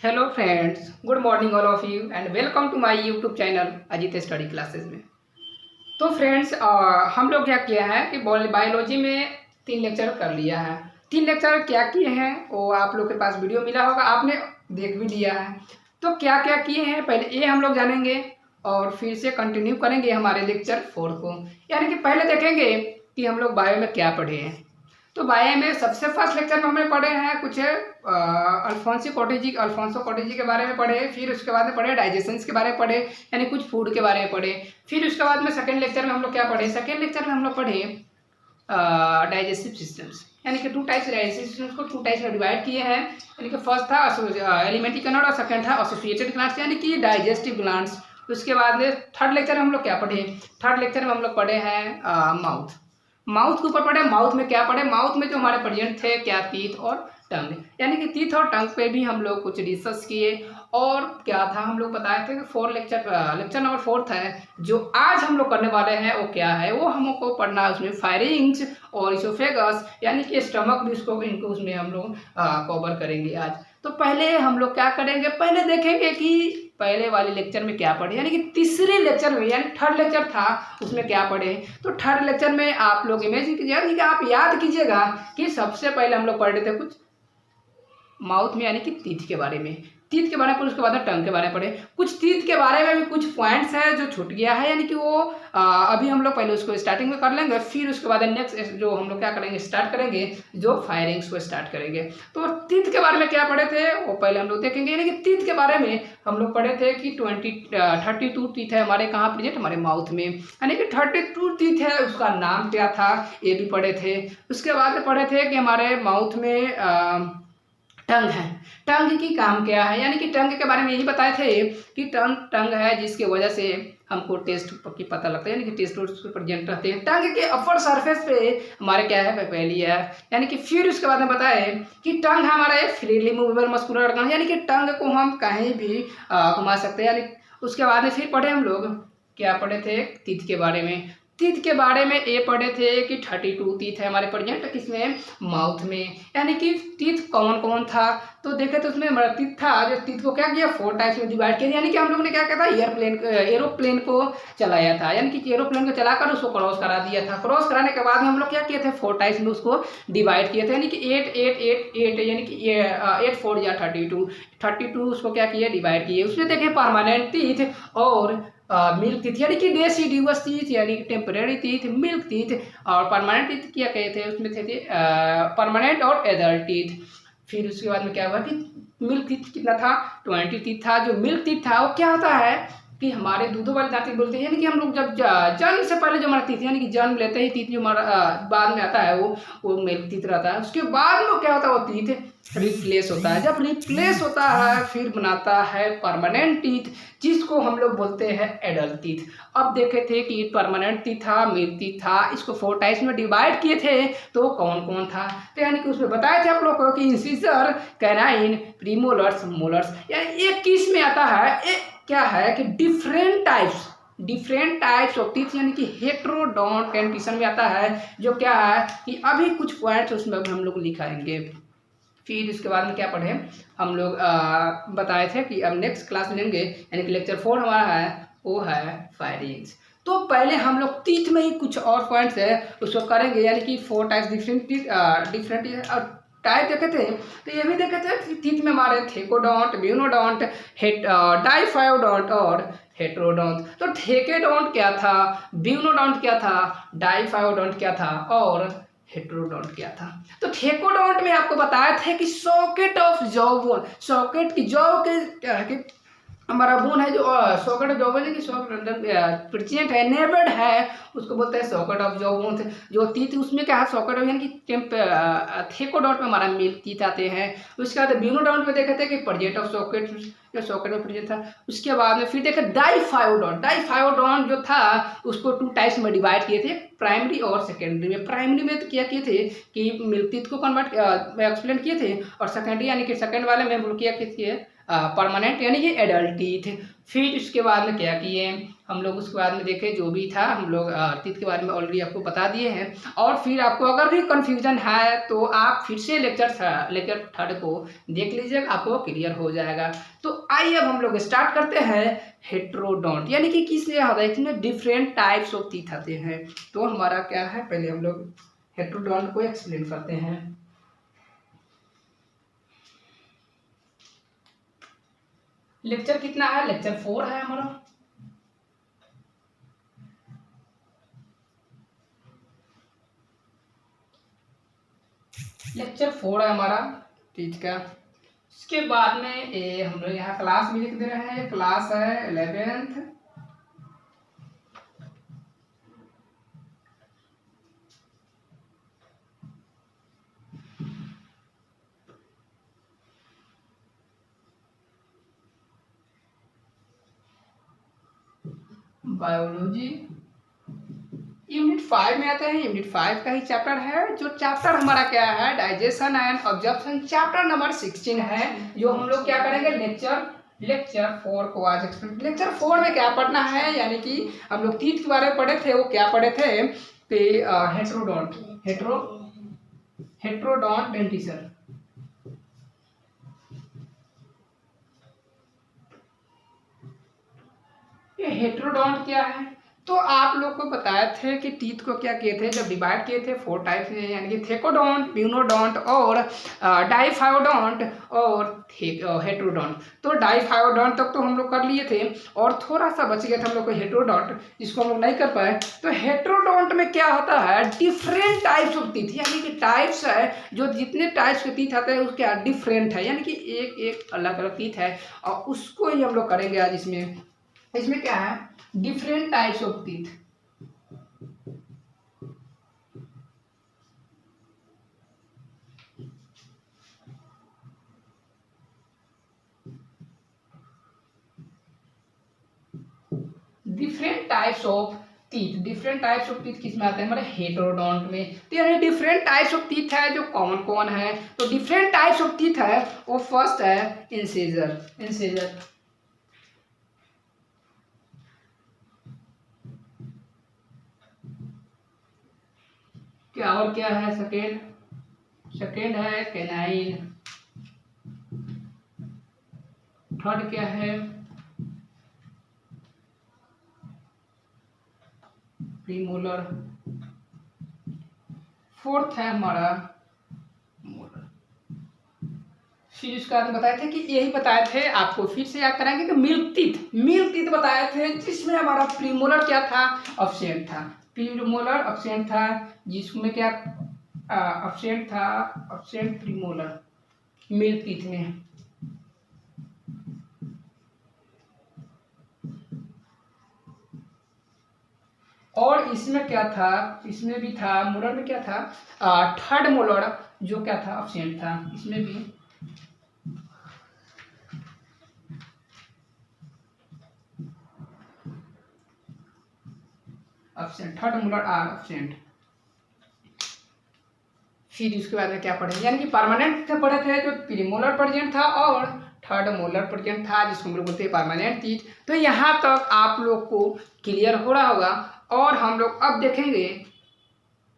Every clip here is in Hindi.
Hello friends, good morning all of you and welcome to my YouTube channel Ajit study classes में। तो फ्रेंड्स, हम लोग क्या किया है कि बायोलॉजी में 3 लेक्चर कर लिया है। 3 लेक्चर क्या किए हैं वो आप लोग के पास वीडियो मिला होगा, आपने देख भी लिया है। तो क्या क्या किए हैं पहले ये हम लोग जानेंगे और फिर से कंटिन्यू करेंगे हमारे लेक्चर 4 को। यानी कि पहले देखेंगे कि हम लोग बायो में क्या पढ़े हैं। तो बायो में सबसे फर्स्ट लेक्चर में हमने पढ़े हैं कुछ अल्फोंसो कॉटेजी के बारे में पढ़े। फिर उसके बाद में पढ़े डाइजेशन के बारे में पढ़े, यानी कुछ फूड के बारे में पढ़े। फिर उसके बाद में सेकंड लेक्चर में हम लोग क्या पढ़े, सेकंड लेक्चर में हम लोग पढ़े डाइजेस्टिव सिस्टम्स, यानी कि 2 टाइप्स डाइजेस्टिव सिस्टम्स को 2 टाइप्स में डिवाइड किए हैं। यानी कि फर्स्ट था एलिमेंट्री ग्लैंड और सेकंड था एसोसिएटेड ग्लैंड्स, यानी कि डाइजेस्टिव ग्लैंड्स। उसके बाद में थर्ड लेक्चर में हम लोग क्या पढ़े, थर्ड लेक्चर में हम लोग पढ़े हैं माउथ। माउथ के ऊपर पढ़े, माउथ में क्या पढ़े, माउथ में जो हमारे प्रेजेंट थे क्या, टीथ और टंग, यानी कि टीथ और टंग पे भी हम लोग कुछ डिस्कस किए। और क्या था हम लोग बताए थे कि लेक्चर नंबर 4 है जो आज हम लोग करने वाले हैं वो क्या है, वो हमको पढ़ना है। उसमें फायरिंग्स और इसोफेगस यानी कि स्टमक भी इनको उसमें हम लोग कवर करेंगे आज। तो पहले हम लोग क्या करेंगे, पहले देखेंगे कि पहले वाले लेक्चर में क्या पढ़े, यानी कि तीसरे लेक्चर में यानी थर्ड लेक्चर था उसमें क्या पढ़े। तो थर्ड लेक्चर में आप लोग इमेजिन कीजिए, यानी कि आप याद कीजिएगा कि सबसे पहले हम लोग पढ़ रहे थे कुछ माउथ में यानी कि टीथ के बारे में, टीथ के बारे में, उसके बाद टंग के बारे में पढ़े। कुछ टीथ के बारे में भी कुछ पॉइंट्स है जो छूट गया है, यानी कि वो अभी हम लोग पहले उसको स्टार्टिंग में कर लेंगे। फिर उसके बाद नेक्स्ट जो हम लोग क्या करेंगे, स्टार्ट करेंगे जो फायरिंग्स को स्टार्ट करेंगे। तो टीथ के बारे में क्या पढ़े थे वो पहले हम लोग देखेंगे। यानी कि टीथ के बारे में हम लोग पढ़े थे कि 32 टीथ है हमारे कहाँ प्रेजेंट, हमारे माउथ में, यानी कि 32 टीथ है, उसका नाम क्या था ये भी पढ़े थे। उसके बाद पढ़े थे कि हमारे माउथ में टंग है, टंग की काम क्या है, यानी कि टंग के बारे में यही बताए थे कि टंग है जिसकी वजह से हमको टेस्ट की पता लगता है, यानी कि टेस्ट उसके प्रेजेंट रहते हैं। टंग के अपर सरफेस पे हमारे क्या है, पहली है, यानी कि फिर उसके बाद में बताए कि टंग हमारा एक फ्रीली मूवेबल मस्कुलर ऑर्गन, यानी कि टंग को हम कहीं भी घुमा सकते हैं। यानी उसके बाद में फिर पढ़े हम लोग क्या पढ़े थे, टीथ के बारे में। टीथ के बारे में ये पढ़े थे कि 32 टीथ है हमारे प्रेजेंट किसमें, माउथ में, यानी कि टीथ कौन कौन था। तो देखे तो उसमें हमारा टीथ था, जो टीथ को क्या किया 4 टाइप्स में डिवाइड किया, यानी कि हम लोग ने क्या किया था, एरोप्लेन को चलाया था, यानी कि एरोप्लेन को चलाकर उसको क्रॉस करा दिया था। क्रॉस कराने के बाद में हम लोग क्या किए थे, 4 टाइप्स में उसको डिवाइड किए थे, यानी कि 8 8 8 8, यानी कि 8 4 या 32 उसको क्या किया, डिवाइड किए। उसमें देखे परमानेंट टीथ और मिल्क टीथ, यानी कि डेसिडिवस टीथ, यानी कि टेम्परेरी टीथ, मिल्क टीथ और परमानेंट टीथ क्या कहे थे, उसमें थे परमानेंट और एडल्ट टीथ। फिर उसके बाद में क्या हुआ कि मिल्क टीथ कितना था, 20 टीथ था। जो मिल्क टीथ था वो क्या होता है कि हमारे दूधों वाले दांत बोलते हैं, यानी कि हम लोग जब जन्म से पहले जो हमारा टीथ, यानी कि जन्म लेते ही टीथ जो हमारा बाद में आता है वो मिल्क टीथ रहता है। उसके बाद में क्या होता है, वो टीथ रिप्लेस होता है। जब रिप्लेस होता है फिर बनाता है परमानेंट टीथ, जिसको हम लोग बोलते हैं एडल्ट टीथ। अब देखे थे कि परमानेंट टीथ था, मिल्क टीथ था, इसको 4 टाइप्स में डिवाइड किए थे। तो कौन कौन था, तो यानी कि उसमें बताए थे आप लोग को कि इंसिजर, कैनाइन, प्रीमोलर्स, मोलर्स, यानी एक किस में आता है, एक क्या है कि डिफरेंट टाइप्स ऑफ टीथ, यानी कि हेटेरोडोंट डेंटिशन में आता है। जो क्या है कि अभी कुछ पॉइंट्स उसमें हम लोग लिखाएंगे। फिर इसके बाद में क्या पढ़े हम लोग बताए थे कि अब नेक्स्ट क्लास लेंगे, यानी कि लेक्चर 4 हमारा है वो है फायरिंग्स। तो पहले हम लोग टीथ में ही कुछ और पॉइंट्स है उसको करेंगे, यानी कि 4 टाइप्स डिफरेंट टाइप देखे थे। तो ये भी देखे थे टीथ में हमारे थेकोडोंट, ब्यूनोडोंट, डाइफायोडोंट और हेटेरोडोंट। तो थेकोडोंट क्या था, ब्यूनोडोंट क्या था, डाइफायोडोंट क्या था और हेटेरोडोंट क्या था। तो थेकोडोंट में आपको बताया था कि socket of jaw bone, socket की जॉ के हमारा बोन है जो सॉकेट ऑफ जॉ बोन की सॉकेट प्रेजेंट है, नेबर्ड है, उसको बोलते हैं सॉकेट ऑफ जॉ बोन। जो टीथ उसमें क्या है, सॉकेट ऑफ, यानी कि थेकोडोंट में हमारा मिल्क टीथ आते हैं। उसके बाद ब्यूनोडोंट में देखे थे कि प्रेजेंट ऑफ सॉकेट, जो सॉकेट में प्रेजेंट था। उसके बाद में फिर देखे डाइफायोडोंट जो था उसको 2 टाइप्स में डिवाइड किए थे, प्राइमरी और सेकेंडरी में। प्राइमरी में तो क्या किए थे कि मिल्क टीथ को कन्वर्ट एक्सप्लेन किए थे, और सेकेंडरी यानी कि सेकेंड वाले में हम लोग क्या किए परमानेंट यानी कि एडल्ट टीथ। फिर उसके बाद में क्या किए हम लोग, उसके बाद में देखे जो भी था हम लोग टीथ के बारे में ऑलरेडी आपको बता दिए हैं। और फिर आपको अगर भी कन्फ्यूजन है तो आप फिर से लेक्चर थर्ड को देख लीजिएगा, आपको क्लियर हो जाएगा। तो आइए अब हम लोग स्टार्ट करते हैं हेट्रोडोंट, यानी कि किसमें होता है, इसमें डिफरेंट टाइप्स ऑफ टीथ आते हैं। तो हमारा क्या है, पहले हम लोग हेट्रोडोंट को एक्सप्लेन करते हैं। लेक्चर कितना है, लेक्चर 4 है हमारा। लेक्चर 4 है हमारा टीथ का। इसके बाद में हम लोग यहाँ क्लास भी लिख दे रहे हैं, क्लास है 11th। बायोलॉजी यूनिट 5 में आते हैं। यूनिट 5 का ही चैप्टर है, जो चैप्टर हमारा क्या है, digestion and absorption, chapter number 16 है, जो हम लोग क्या करेंगे लेक्चर 4 को आज एक्सप्लेन। लेक्चर 4 में क्या पढ़ना है, यानी कि हम लोग टीथ के बारे में पढ़े थे, वो क्या पढ़े थे कि हेट्रोडोंट डेंटिशन। ये हेट्रोडोंट क्या है, तो आप लोग को बताए थे कि टीथ को क्या किए थे, जब डिवाइड किए थे 4 टाइप्स में, यानी कि थेकोडोंट, ब्यूनोडोंट और डाइफायोडोंट और हेट्रोडोंट। तो डाइफायोडोंट तक तो हम लोग कर लिए थे और थोड़ा सा बच गया था हम लोग को हेट्रोडोंट, जिसको हम लोग नहीं कर पाए। तो हेट्रोडोंट में क्या होता है, डिफरेंट टाइप्स ऑफ टीथ, यानी कि टाइप्स है, जो जितने टाइप्स के टीथ आते हैं उसके डिफरेंट है, यानी कि एक एक अलग अलग टीथ है, और उसको ही हम लोग करेंगे आज। इसमें क्या है, different types of teeth. Different types of teeth किस में आते हैं, हमारे हेट्रोडोंट में। तो यानी डिफरेंट टाइप्स ऑफ टीथ है, जो कौन कौन है, तो डिफरेंट टाइप्स ऑफ टीथ है, वो फर्स्ट है इंसिजर। क्या और क्या है, सेकेंड है कैनाइन। थर्ड क्या है, प्रीमोलर। फोर्थ है हमारा मोलर। फिर इसका बताए थे कि यही बताए थे, आपको फिर से याद कराएंगे कि मिल्क टीथ बताए थे, जिसमें हमारा प्रीमोलर क्या था, अब्सेंट था। प्रीमोलर अब्सेंट था, जिसमें क्या अब्सेंट प्रीमोलर मिल्क टीथ में। और इसमें क्या था, इसमें भी था, मोलर में क्या था, थर्ड मोलर जो क्या था, अब्सेंट था। इसमें भी absent, third molar are absent. फिर उसके बाद में क्या पढ़े, यानी कि परमानेंट पढ़े थे, जो प्रीमोलर प्रेजेंट था और थर्ड मोलर प्रेजेंट था, जिसको हम लोग बोलते हैं परमानेंट टीथ। तो यहाँ तक आप लोग को क्लियर हो रहा होगा। और हम लोग अब देखेंगे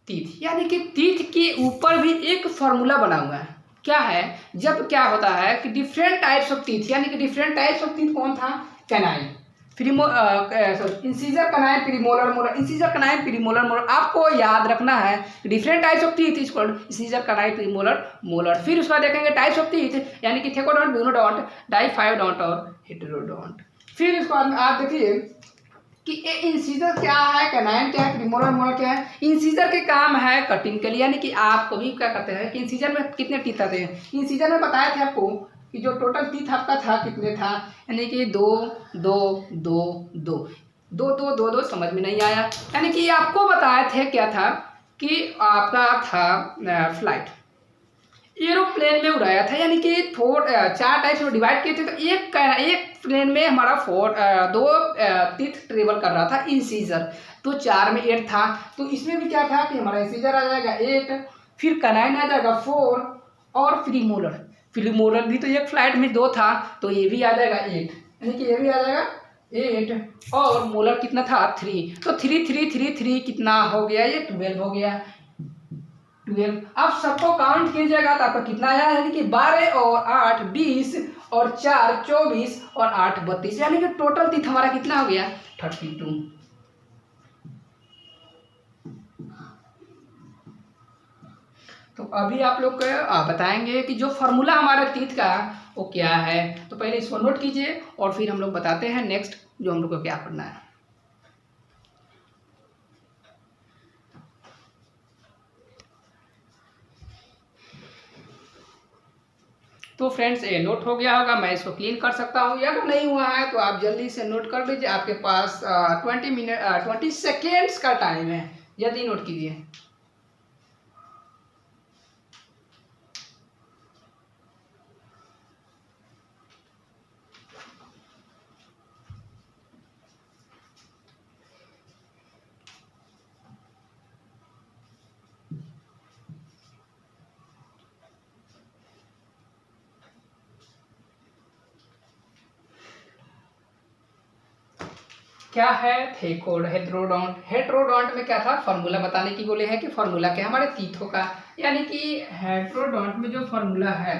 टीथ, यानी कि टीथ के ऊपर भी एक फॉर्मूला बना हुआ है। क्या है, जब क्या होता है कि डिफरेंट टाइप्स ऑफ टीथ, यानी कि डिफरेंट टाइप्स ऑफ टीथ कौन था, canine, incisor, canine, premolar, molar. Incisor, canine, premolar, molar, आपको याद रखना है। Different types of teeth is called incisor, canine, premolar, molar. फिर उसका देखेंगे टाइप्स ऑफ टीथ, यानी कि थेकोडोंट, ब्यूनोडोंट, डाइफायोडोंट और हेटेरोडोंट। फिर उसके बाद में आप देखिए कि इंसीजर क्या है, कैनाइन क्या है, प्रीमोलर, मोलर क्या है। इंसीजर के काम है कटिंग के लिए, यानी कि आप कभी क्या करते हैं कि इंसीजर में कितने टीथ आते हैं। इंसीजर में बताए थे आपको कि जो टोटल टीथ आपका था कितने था, यानी कि 2 2 2 2 2 2 2 2 समझ में नहीं आया। यानी कि आपको बताए थे क्या था कि आपका था फ्लाइट, एरोप्लेन में उड़ाया था, यानी कि 4 टाइप्स में डिवाइड किए थे। तो एक प्लेन में हमारा 2 टीथ ट्रेवल कर रहा था, इंसीजर। तो 4 में 8 था। तो इसमें भी क्या था कि हमारा इंसीजर आ जाएगा 8, फिर कैनाइन आ जाएगा 4 और प्रीमोलर भी तो एक फ्लाइट में 2 था, तो ये भी आ जाएगा 8, यानी कि ये भी आ जाएगा 8, और मोलर कितना था 3, तो 3 3 3 3 कितना हो गया, ये 12 हो गया, 12। अब सबको काउंट कीजिएगा तो आपका कितना आया, यानी कि 12 और 8 20 और 4 24 और 8 32, यानी कि टोटल तीत हमारा कितना हो गया 32। तो अभी आप लोग को बताएंगे कि जो फॉर्मूला हमारे तीत का वो क्या है। तो पहले इसको नोट कीजिए और फिर हम लोग बताते हैं नेक्स्ट जो हम लोग को क्या करना है। तो फ्रेंड्स ये नोट हो गया होगा, मैं इसको क्लीन कर सकता हूँ, या अगर नहीं हुआ है तो आप जल्दी से नोट कर लीजिए, आपके पास 20 सेकेंड्स का टाइम है, जल्दी नोट कीजिए। क्या है थेकोड हेट्रोडोंट। हेट्रोडोंट में क्या था, फॉर्मूला बताने की बोले हैं कि फॉर्मूला क्या हमारे तीथों का, यानी कि हेट्रोडोंट में जो फॉर्मूला है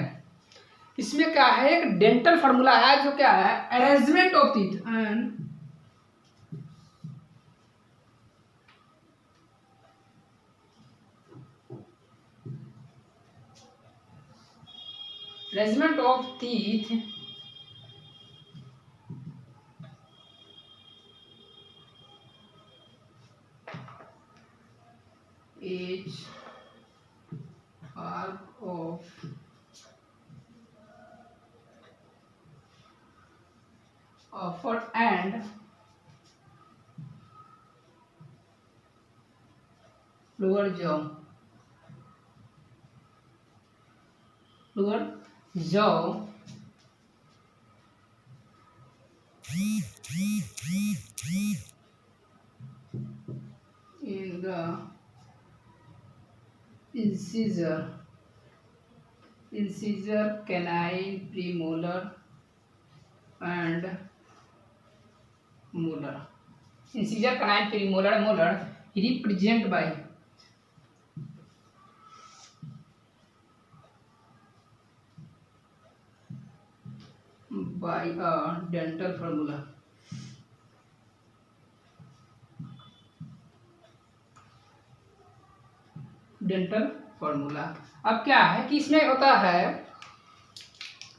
इसमें क्या है, एक डेंटल फॉर्मूला है जो क्या है, arrangement of teeth and arrangement of teeth is part of upper and lower jaw, lower jaw in the incisor canine premolar and molar। incisor canine premolar and molar represent by a dental formula। Dental formula. अब क्या है कि इसमें होता है,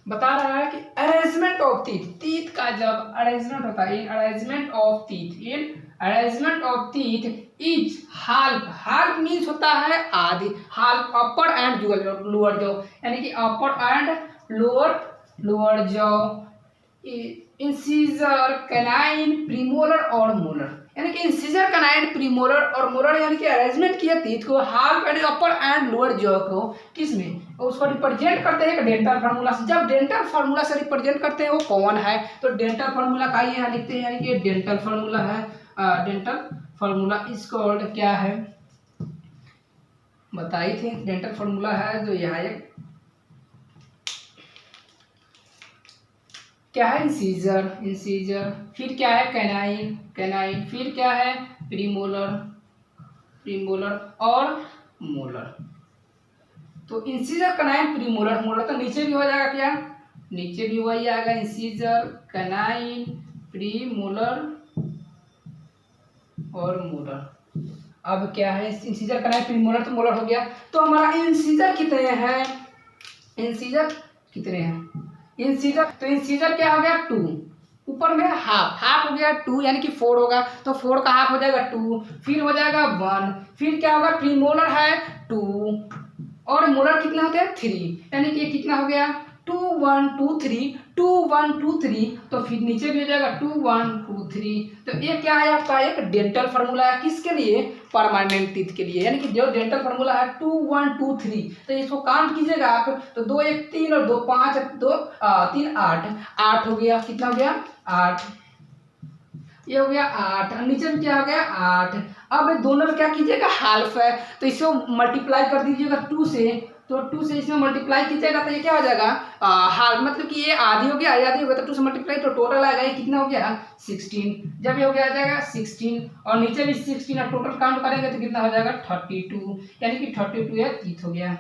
बता रहा है कि अरेंजमेंट ऑफ टीथ, टीथ का जब अरेंजमेंट होता है, in arrangement of teeth, in arrangement of teeth is half, half means होता है आधी, half upper and lower jaw, यानी कि upper and lower jaw, incisor canine premolar और मोलर, यानी कि इंसीजर कैनाइन प्रीमोलर और मोलर, यानी कि अरेंजमेंट किया टीथ को half and upper and lower jaw को, किसमें, उसको रिप्रेजेंट करते हैं डेंटल फार्मूला से। जब डेंटल फार्मूला से रिप्रेजेंट करते हैं वो कौन है, तो डेंटल फार्मूला का ही यहाँ लिखते हैं, यानी कि डेंटल फार्मूला है, डेंटल फार्मूला इसको क्या है बताई थी, डेंटल फार्मूला है जो यहाँ एक क्या है, इंसीजर, फिर क्या है कैनाइन, फिर क्या है प्रीमोलर और मोलर। तो इंसीजर कैनाइन प्रीमोलर मोलर तो नीचे भी हो जाएगा, क्या नीचे भी वही आएगा, इंसीजर कैनाइन प्रीमोलर और मोलर। अब क्या है, इंसीजर कैनाइन प्रीमोलर तो मोलर हो गया, तो हमारा इंसीजर कितने हैं, इंसीजर तो इंसीजर क्या हो गया 2, ऊपर में हाफ हो गया 2, यानी कि 4 होगा, तो 4 का हाफ हो जाएगा 2, फिर हो जाएगा 1, फिर क्या होगा, प्रीमोलर है 2 और मोलर कितना होते हैं 3, यानी कि कितना हो गया 2 1 2 3 2 1 2 3, तो फिर नीचे भी हो जाएगा 2 1 2 3। तो ये क्या है आपका एक डेंटल फार्मूला है, किसके लिए, परमानेंट टीथ के लिए, यानी कि जो डेंटल फार्मूला है 2 1 2 3, तो इसको काउंट कीजिएगा आप, तो 2 1 3 और 2 5 2 3 8 हो गया, कितना हो गया 8। ये हो गया 8 और नीचे में क्या हो गया 8। अब दोनों में क्या कीजिएगा हाल्फ है, तो इसको मल्टीप्लाई कर दीजिएगा 2 से, तो 2 से इसमें मल्टीप्लाई कीजिएगा तो ये क्या हो जाएगा हाल, मतलब कि ये आधी हो गया, आधी हो गया तो 2 से मल्टीप्लाई तो टोटल आएगा ये कितना हो गया 16। जब ये हो गया आ जाएगा 16 और नीचे भी 16 और टोटल काउंट करेंगे तो कितना हो जाएगा 32, यानी कि 32 या 30 हो गया।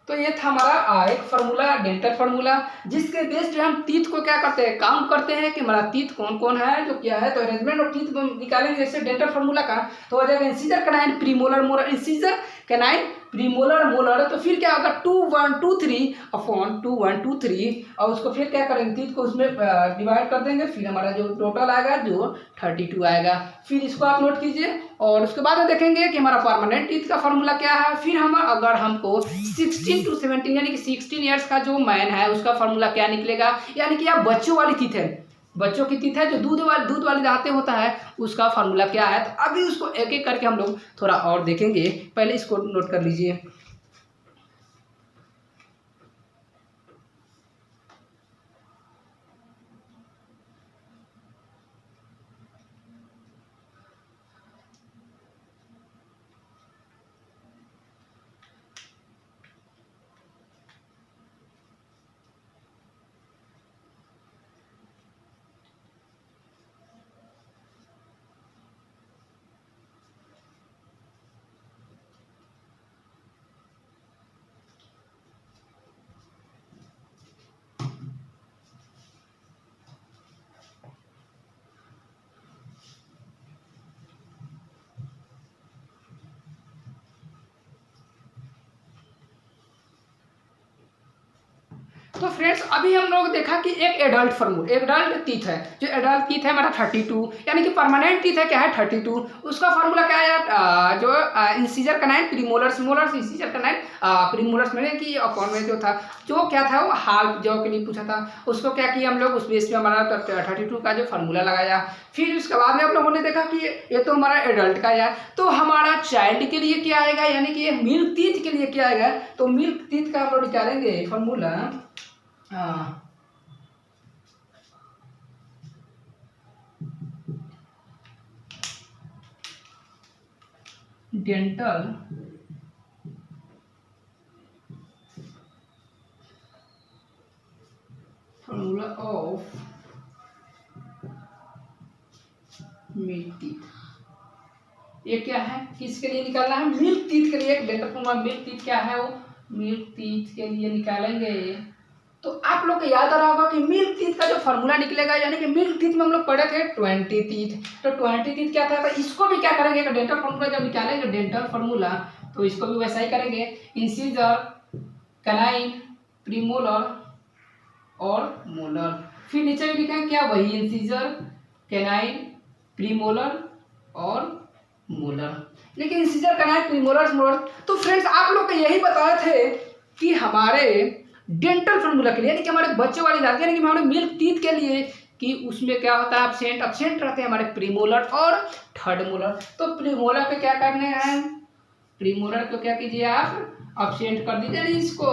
तो ये था हमारा एक फार्मूला डेंटल फार्मूला, जिसके बेस पे हम टीथ को क्या करते हैं काउंट करते हैं कि हमारा टीथ कौन कौन है जो क्या है। तो अरेंजमेंट ऑफ टीथ निकालेंगे जैसे डेंटल फार्मूला का, तो हो जाएगा incisor canine premolar molar, incisor canine premolar molar, तो फिर क्या होगा 2 1 2 3 अपॉन 2 1 2 3 और उसको फिर क्या करेंगे टीथ को उसमें डिवाइड कर देंगे, फिर हमारा जो टोटल आएगा जो 32 आएगा। फिर इसको आप नोट कीजिए और उसके बाद में देखेंगे कि हमारा परमानेंट टीथ का फार्मूला क्या है। फिर हम अगर हमको 16 to 17 यानी कि 16 ईयर्स का जो मैन है उसका फार्मूला क्या निकलेगा, यानी कि आप बच्चों वाली टीथ है, बच्चों की टीथ है जो दूध वाली दांतें होता है उसका फार्मूला क्या है। तो अभी उसको एक एक करके हम लोग थोड़ा और देखेंगे, पहले इसको नोट कर लीजिए। तो फ्रेंड्स अभी हम लोग देखा कि एक एडल्ट फार्मूला एडल्ट टीथ है, जो एडल्ट टीथ है हमारा 32, यानी कि परमानेंट टीथ है क्या है 32, उसका फार्मूला क्या है जो incisor canine premolars molars incisor canine premolars में कि अपॉन में जो था जो क्या था वो हाल जो के लिए पूछा था, उसको क्या किया हम लोग उस बेस पे हमारा 32 का जो फार्मूला लगाया। फिर उसके बाद में आप लोगों ने देखा कि ये तो हमारा एडल्ट का है, तो हमारा चाइल्ड के लिए क्या आएगा, यानी कि ये मिल्क टीथ के लिए क्या आएगा, तो मिल्क टीथ का हम लोग निकालेंगे formula dental formula of milk teeth. ये क्या है, किसके लिए निकालना है, मिल्क टीथ के लिए। एक डेंटल फार्मूला मिल्क टीथ क्या है, वो मिल्क टीथ के लिए निकालेंगे। तो आप लोग को याद आ रहा होगा कि मिल्क टीथ का जो फार्मूला निकलेगा, यानी कि मिल्क टीथ में हम लोग पढ़े थे 20 टीथ, तो 20 टीथ क्या था, तो इसको भी क्या करेंगे डेंटल फार्मूला जब निकालेंगे डेंटल फार्मूला, तो इसको भी वैसा ही करेंगे, इंसीजर कैनाइन प्रीमोलर और मोलर। फिर नीचे भी लिखेंगे क्या, वही इंसीजर कैनाइन प्रीमोलर और मोलर, लेकिन इंसीजर कैनाइन प्रीमोलर मोलर। तो फ्रेंड्स आप लोग को यही बताए थे कि हमारे डेंटल फार्मूला के लिए, यानी कि हमारे बच्चों वाली दांत, यानी कि हमारे मिल्क टीथ के लिए, कि उसमें क्या होता है एब्सेंट रहते हैं हमारे प्रीमोलर और थर्ड मोलर। तो प्रीमोलर पे क्या करने हैं, प्रीमोलर को क्या कीजिए आप एब्सेंट कर दीजिए, यानी इसको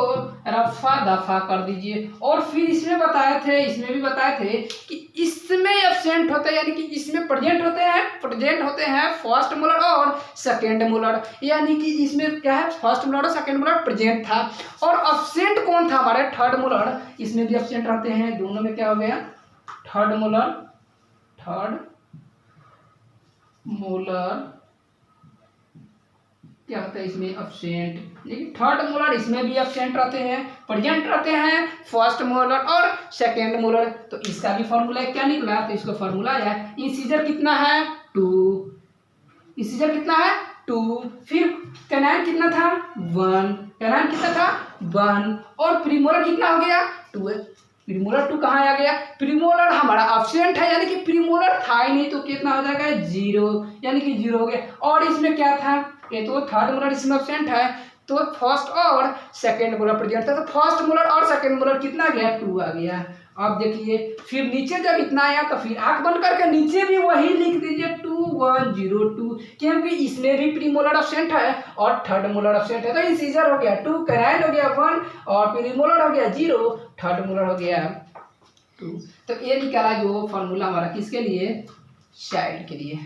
रफा दफा कर दीजिए। और फिर इसमें बताए थे, इसमें भी बताए थे कि इसमें एब्सेंट होते हैं, यानी कि इसमें प्रेजेंट होते हैं फर्स्ट मोलर और सेकेंड मोलर, यानी कि इसमें क्या है फर्स्ट मोलर और सेकेंड मोलर प्रेजेंट था। और एब्सेंट कौन था, हमारे थर्ड मोलर, इसमें भी एब्सेंट रहते हैं। दोनों में क्या हो गया थर्ड मोलर क्या होता है इसमें एब्सेंट, लेकिन थर्ड मोलर इसमें भी एब्सेंट रहते हैं, प्रेजेंट रहते हैं फर्स्ट मोलर और सेकेंड मोलर। तो इसका भी फार्मूला क्या निकला, तो इसका फार्मूला है इंसीजर कितना है 2, इंसीजर कितना है 2, फिर कैनाइन कितना था 1, कैनाइन कितना था 1 और प्रीमोलर कितना हो गया 2 है। प्रीमोलर 2 कहाँ आ गया, प्रीमोलर हमारा एब्सेंट है, यानी कि प्रीमोलर था ही नहीं, तो कितना हो जाएगा 0, यानी कि 0 हो गया। और इसमें क्या था, ये तो थर्ड मोलर इसमें एब्सेंट है, तो फर्स्ट और सेकेंड मोलर प्रेजेंट था, तो फर्स्ट मोलर और सेकेंड मोलर कितना आ गया 2 आ गया। अब देखिए फिर नीचे जब इतना आया तो फिर आंख बंद करके नीचे भी वही लिख दीजिए 2102, क्योंकि इसमें भी प्रीमोलर एब्सेंट है और थर्ड मोलर एब्सेंट है। तो इंसीजर हो गया 2, कैनाइन हो गया 1 और प्रीमोलर हो गया 0, थर्ड मोलर हो गया 2। तो ये निकाला जो फार्मूला हमारा किसके लिए, चाइल्ड के लिए,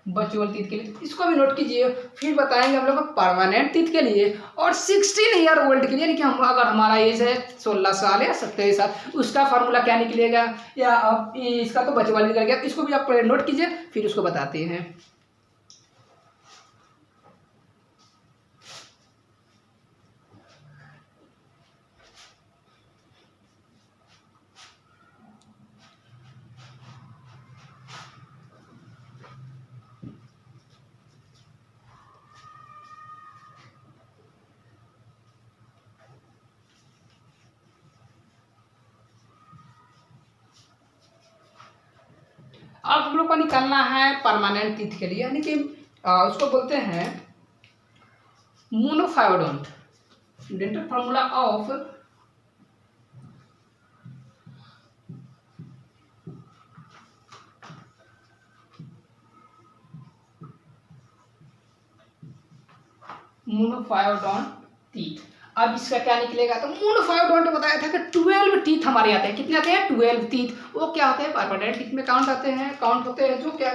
बच्चों वाले तीत के लिए। इसको भी नोट कीजिए। फिर बताएंगे हम लोग परमानेंट तीत के लिए और 16 ईयर ओल्ड के लिए, यानी कि हम अगर हमारा एज है 16 साल या 17 साल, उसका फार्मूला क्या निकलेगा, या अब इसका तो बच्चों वाले निकल गया, इसको भी आप नोट कीजिए, फिर उसको बताते हैं। अब हम लोग को निकालना है परमानेंट टीथ के लिए, यानी कि उसको बोलते हैं मोनोफायोडोंट। Dental formula of मोनोफायोडोंट teeth. अब इसका क्या निकलेगा, तो मोनोफायोडोंट बताया था कि 12 टीथ हमारे आते हैं। कितने आते हैं, 12 टीथ। वो क्या होते हैं, परमानेंट टीथ में काउंट आते हैं, काउंट होते हैं जो क्या,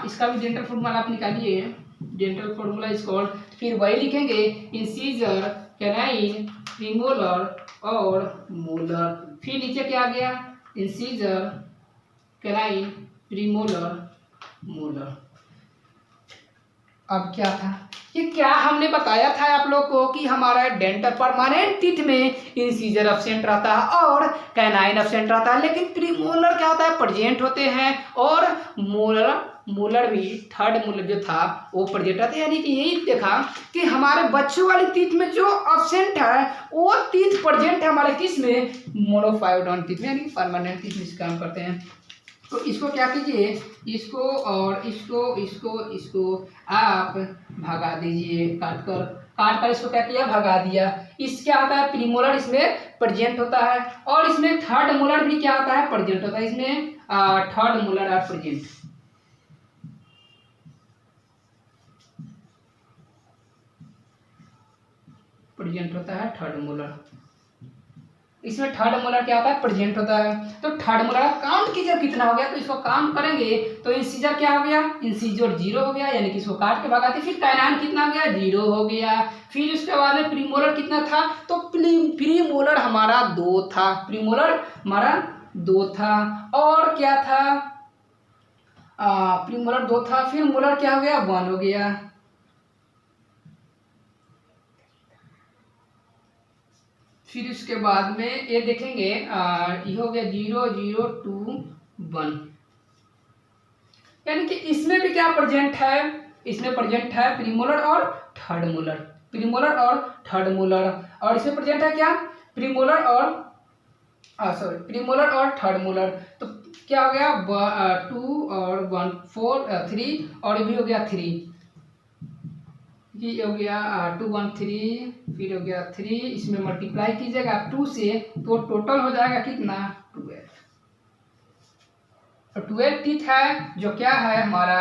इसका भी डेंटल फॉर्मूला आप निकालिए। डेंटल फॉर्मूला इज कॉल्ड, फिर वही लिखेंगे, इंसीजर, कैनाइन, प्रीमोलर और मोलर। फिर नीचे क्या आ गया, इंसीजर, कैनाइन, प्रीमोलर, मोलर। अब क्या था, ये क्या हमने बताया था आप लोग को कि हमारा डेंटल परमानेंट टीथ में इंसीजर एब्सेंट रहता है और कैनाइन एब्सेंट रहता है, लेकिन प्रीमोलर क्या होता है, प्रेजेंट होते हैं, और मोलर भी, थर्ड मोलर जो था वो प्रेजेंट रहता है। यानी कि यही देखा कि हमारे बच्चों वाली टीथ में जो एब्सेंट है वो टीथ प्रेजेंट है हमारे किस में, मोनोफायोडोंट टीथ में, यानी परमानेंट टीथ में काम करते हैं। तो इसको क्या कीजिए, इसको और इसको आप भगा दीजिए, काट कर इसको क्या किया, भगा दिया। इस क्या होता है, प्रीमोलर इसमें प्रेजेंट होता है, और इसमें थर्ड मोलर भी क्या होता है, प्रेजेंट होता है। इसमें थर्ड मोलर आर प्रेजेंट, होता है थर्ड मोलर। इसमें थर्ड मोलर क्या होता है, प्रेजेंट होता है। तो थर्ड मोलर काउंट कीजिए कितना हो गया, तो इसको काउंट करेंगे तो इंसीजर क्या हो गया, इंसीजर 0 हो गया, यानी कि इसको काट के भगाते। फिर कैनाइन कितना हो गया, 0 हो गया। फिर उसके बाद में प्रीमोलर कितना था, तो प्रीमोलर हमारा 2 था, प्रीमोलर हमारा 2 था। और क्या था, प्रीमोलर 2 था, फिर मोलर क्या हो गया, 1 हो गया। फिर उसके बाद में ये देखेंगे, ये हो गया 0 0 2 1, यानी कि इसमें भी क्या प्रेजेंट है, इसमें प्रेजेंट है प्रीमोलर और थर्ड मोलर, प्रीमोलर और थर्ड मोलर। और इसमें प्रेजेंट है क्या, प्रीमोलर और प्रीमोलर और थर्ड मोलर। तो क्या हो गया, 2 और 1 4 3, और ये भी हो गया 3, ये हो गया 2 1 3, फिर हो गया 3, इसमें मल्टीप्लाई कीजिएगा 2 से, तो टोटल हो जाएगा कितना, 12। तो 12 टीथ है जो क्या है हमारा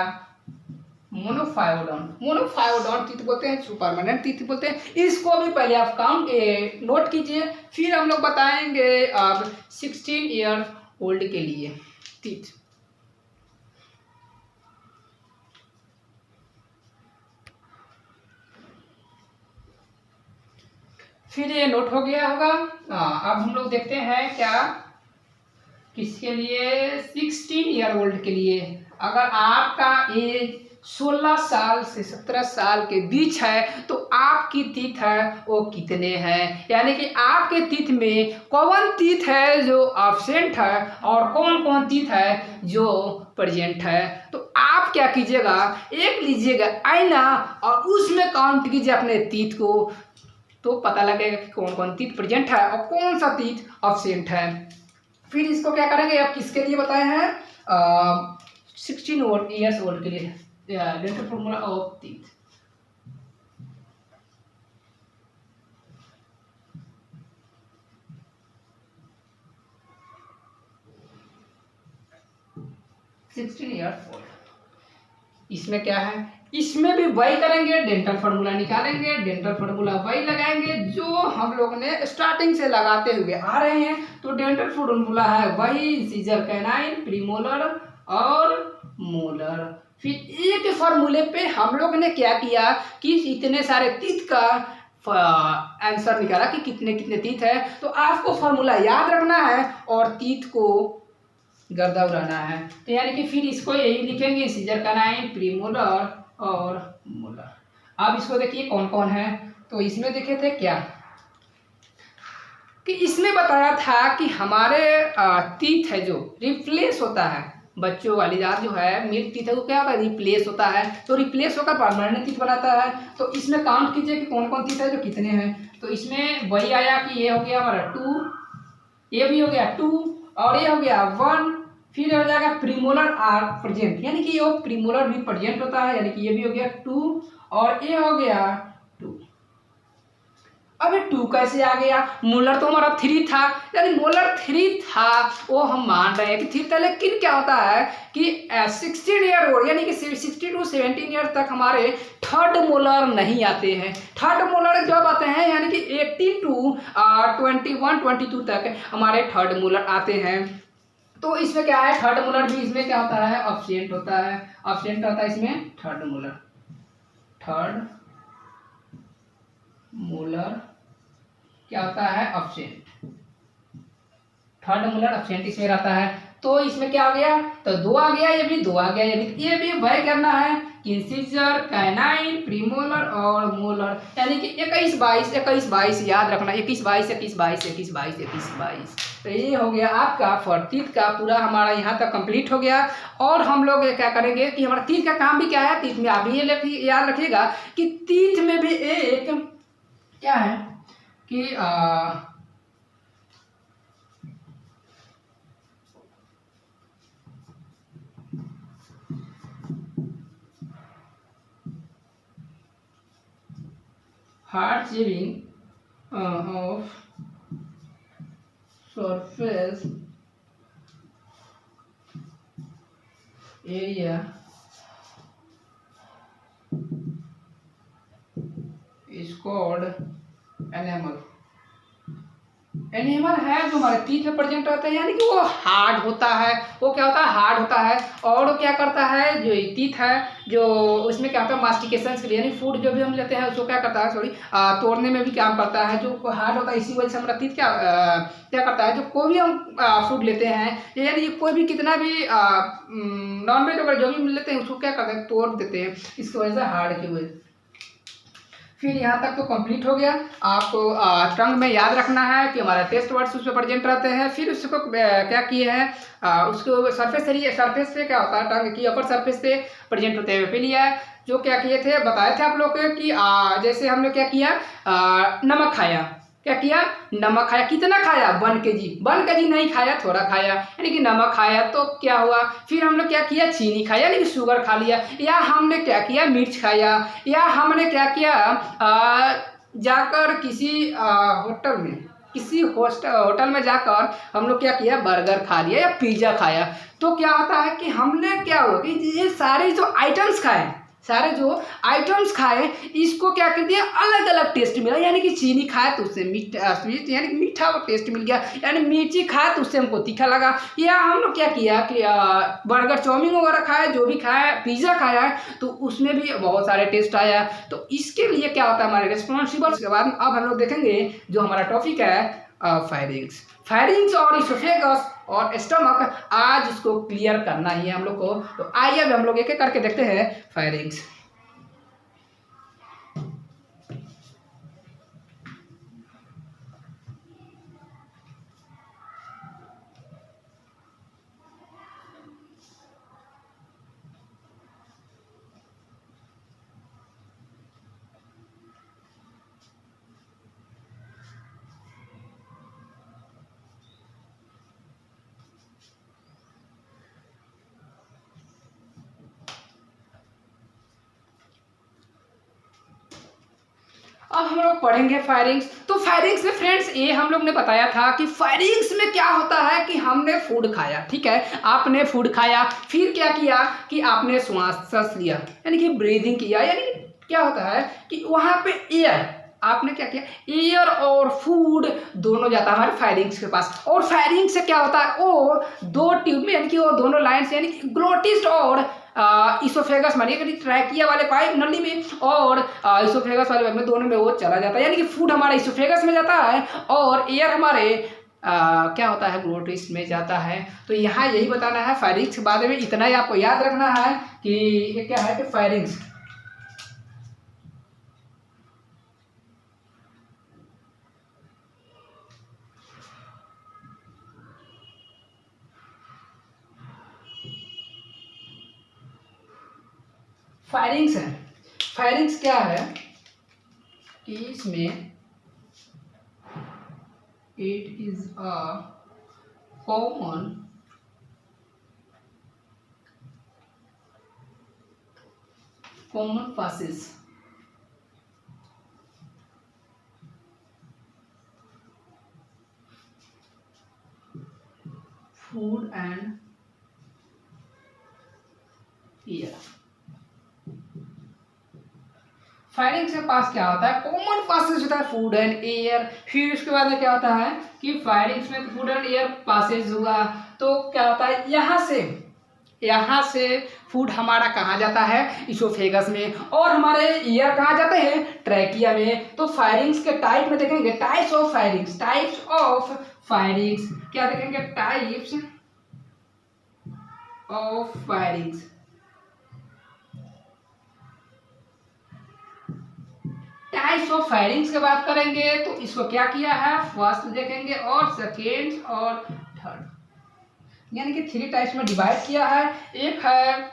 मोनोफायोडोंट टीथ बोलते हैं, परमानेंट टीथ बोलते हैं। इसको भी पहले आप काउंट नोट कीजिए, फिर हम लोग बताएंगे अब 16 ईयर ओल्ड के लिए टीथ। फिर ये नोट हो गया होगा। अब हम लोग देखते हैं क्या, किसके लिए, 16 ईयर ओल्ड के लिए। अगर आपका एज 16 साल से 17 साल के बीच है तो आपकी तीथ है वो कितने हैं, यानी कि आपके तीथ में कौन तीथ है जो एब्सेंट है और कौन कौन तीथ है जो प्रेजेंट है। तो आप क्या कीजिएगा, एक लीजिएगा आईना और उसमें काउंट कीजिए अपने तीथ को, तो पता लगेगा कि कौन कौन तीथ प्रेजेंट है और कौन सा तीथ एब्सेंट है। फिर इसको क्या करेंगे, आप किसके लिए बताए हैं, 16 ईयर्स ओल्ड के लिए, डेंटल फॉर्मूला ऑफ टीथ। इसमें क्या है, इसमें भी वही करेंगे, डेंटल फार्मूला निकालेंगे, डेंटल फार्मूला वही लगाएंगे जो हम लोग ने स्टार्टिंग से लगाते हुए आ रहे हैं। तो डेंटल फार्मूला है वही, इंसिजर, कैनाइन, प्रीमोलर और मोलर। फिर एक फार्मूले पे हम लोग ने क्या किया कि इतने सारे टीथ का आंसर निकाला कि कितने कितने टीथ है। तो आपको फार्मूला याद रखना है और टीथ को गर्दा उड़ाना है। तो यानी कि फिर इसको यही लिखेंगे, इंसिजर, कैनाइन, प्रीमोलर और मोलर। अब इसको देखिए कौन कौन है। तो इसमें देखे थे क्या कि इसमें बताया था कि हमारे टीथ है जो रिप्लेस होता है, बच्चों वाली दांत जो है मिल्क टीथ है वो क्या होता है, रिप्लेस होता है। तो रिप्लेस होकर परमानेंट टीथ बनाता है। तो इसमें काउंट कीजिए कि कौन कौन टीथ है जो कितने हैं। तो इसमें वही आया कि ये हो गया हमारा 2, ये भी हो गया 2 और ये हो गया 1। फिर हो जाएगा प्रीमोलर आर प्रेजेंट, यानी कि ये प्रीमोलर भी प्रेजेंट होता है, यानी कि ये भी हो गया 2 और ये हो गया 2। अब 2 कैसे आ गया? मोलर तो हमारा 3 था, यानी मोलर 3 था वो हम मान रहे हैं कि 3 था। लेकिन क्या होता है कि 16 ईयर ओल्ड यानी कि 60 to 17 ईयर तक हमारे थर्ड मोलर नहीं आते हैं। थर्ड मोलर जब आते हैं यानी कि 18 to 21 22 तक हमारे थर्ड मोलर आते हैं। तो इसमें क्या है, थर्ड मोलर भी इसमें क्या होता है, एब्सेंट होता है। एब्सेंट होता है इसमें थर्ड मोलर। थर्ड मोलर क्या होता है, एब्सेंट। थर्ड मोलर एब्सेंट इसमें रहता है। तो इसमें क्या आ गया, तो 2 आ गया, ये भी 2 आ गया, ये भी वही करना है, इंसिजर, कैनाइन, प्रीमोलर और मोलर। यानी कि 21 22 21 22 याद रखना, 21 22 21 22 21 22 21 22। तो ये हो गया आपका फॉर टीथ का पूरा हमारा यहाँ तक कंप्लीट हो गया। और हम लोग क्या करेंगे कि हमारा टीथ का काम भी क्या है, टीथ में आप ये याद रखिएगा कि टीथ में भी एक क्या है कि hard shaving of surface area is called enamel। Animal है जो हमारे टीथ में प्रेजेंट रहता है, यानी कि वो हार्ड होता है। वो क्या होता है, हार्ड होता है। और वो क्या करता है, जो टीथ है जो उसमें क्या होता है, मास्टिकेशन के लिए यानी फूड जो भी हम लेते हैं उसको क्या करता है, सॉरी, तोड़ने में भी काम करता है। जो हार्ड होता है इसी वजह से हमारा टीथ क्या करता है, जो कोई भी हम फूड लेते हैं यानी कोई भी कितना भी नॉनवेज वगैरह जो भी लेते हैं उसको क्या करते हैं, तोड़ देते हैं, इसकी वजह से हार्ड की वजह। फिर यहाँ तक तो कंप्लीट हो गया। आपको टंग में याद रखना है कि हमारा टेस्ट वर्ड्स उसमें प्रेजेंट रहते हैं। फिर उसको क्या किए हैं, उसको सरफेस पे क्या होता है, टंग की अपर सरफेस पे प्रेजेंट होते हैं। फिर लिया जो क्या किए थे, बताए थे आप लोग कि जैसे हमने क्या किया, नमक खाया, क्या किया, नमक खाया, कितना खाया, 1 kg। 1 kg नहीं खाया, थोड़ा खाया, यानी कि नमक खाया। तो क्या हुआ, फिर हम लोग क्या किया, चीनी खाया यानी कि शुगर खा लिया। या हमने क्या किया, मिर्च खाया। या हमने क्या किया, जाकर किसी होटल में, किसी होटल में जाकर हम लोग क्या किया, बर्गर खा लिया या पिज्ज़ा खाया। तो क्या होता है कि हमने क्या हुआ कि ये सारे जो आइटम्स खाए, सारे जो आइटम्स खाए, इसको क्या कर दिया, अलग अलग टेस्ट मिला। यानी कि चीनी खाए तो उससे स्वीट यानी कि मीठा वो टेस्ट मिल गया, यानी मिर्ची खाए तो उससे हमको तीखा लगा। या हम लोग क्या किया कि बर्गर, चाउमीन वगैरह खाए, जो भी खाया, पिज़्ज़ा खाया है तो उसमें भी बहुत सारे टेस्ट आया। तो इसके लिए क्या होता है हमारे रिस्पॉन्सिबल। उसके बाद अब हम लोग देखेंगे जो हमारा टॉपिक है फायरिंग्स और इसोफेगस और स्टमक। आज इसको क्लियर करना ही है हम लोग को। तो आइए अब हम लोग एक एक करके देखते हैं फायरिंग्स। अब हम लोग पढ़ेंगे फायरिंग्स। तो फायरिंग्स में फ्रेंड्स ये हम लोग ने बताया था कि फायरिंग्स में क्या होता है कि हमने फूड खाया, ठीक है, आपने फूड खाया, फिर क्या किया कि आपने श्वास लिया यानी कि ब्रीदिंग किया, यानी कि क्या होता है कि वहाँ पे एयर, आपने क्या किया, एयर और फूड दोनों जाता है हमारे फायरिंग्स के पास। और फायरिंग से क्या होता है, वो दो ट्यूब में यानी कि वो दोनों लाइन से यानी कि ग्लोटिस्ट और इसोफेगस मानिए कि ट्रैकिया वाले पाइप नली में और इसोफेगस वाले पाइप में, दोनों में वो चला जाता है, यानी कि फूड हमारा इसोफेगस में जाता है और एयर हमारे क्या होता है, ग्लोटिस्ट में जाता है। तो यहाँ यही बताना है फायरिंग्स के बारे में, इतना ही आपको याद रखना है कि ये क्या है कि फायरिंग्स। फायरिंग्स है, फायरिंग्स क्या है कि इसमें it is a common passes food and air। Firing के पास क्या होता है, कॉमन पासेज होता है फूड एंड एयर। फिर उसके बाद में क्या होता है कि फायरिंग्स में फूड एंड एयर पासेज हुआ तो क्या होता है, यहाँ से फूड हमारा कहाँ जाता है, इसोफेगस में, और हमारे एयर कहाँ जाते हैं, ट्रैकिया में। तो फायरिंग्स के टाइप में देखेंगे, टाइप्स ऑफ फायरिंग्स, क्या देखेंगे, types of firings. Types of firings की बात करेंगे तो इसको क्या किया है, फर्स्ट देखेंगे और सेकेंड और थर्ड, यानी कि 3 टाइप्स में डिवाइड किया है। एक है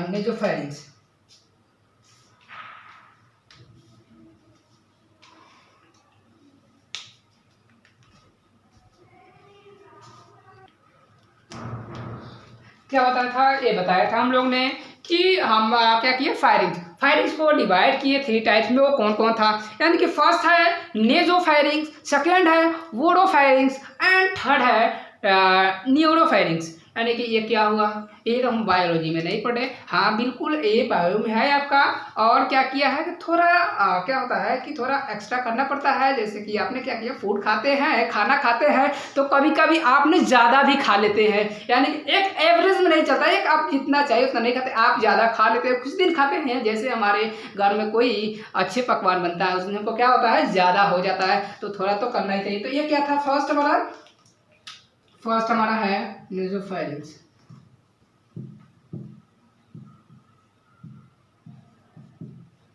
नेजोफायरिंग्स, क्या बताया था, ये बताया था हम लोग ने कि हम क्या किए, फायरिंग्स को डिवाइड किए 3 टाइप्स में। वो कौन कौन था, यानी कि फर्स्ट है नेजोफायरिंग्स, सेकेंड है वोडोफायरिंग्स एंड थर्ड है न्यूरोफायरिंग्स। यानी कि ये क्या हुआ, ये तो हम बायोलॉजी में नहीं पढ़े, हाँ बिल्कुल ये बायो में है आपका। और क्या किया है कि थोड़ा क्या होता है कि थोड़ा एक्स्ट्रा करना पड़ता है, जैसे कि आपने क्या किया, फूड खाते हैं, खाना खाते हैं तो कभी कभी आपने ज़्यादा भी खा लेते हैं, यानी कि एक एवरेज में नहीं चलता, एक आप जितना चाहिए उतना नहीं खाते, आप ज़्यादा खा लेते हैं, कुछ दिन खाते हैं। जैसे हमारे घर में कोई अच्छे पकवान बनता है उसमें को क्या होता है, ज़्यादा हो जाता है, तो थोड़ा तो करना ही चाहिए। तो ये क्या था, फर्स्ट हमारा है नेजोफायरिंग्स।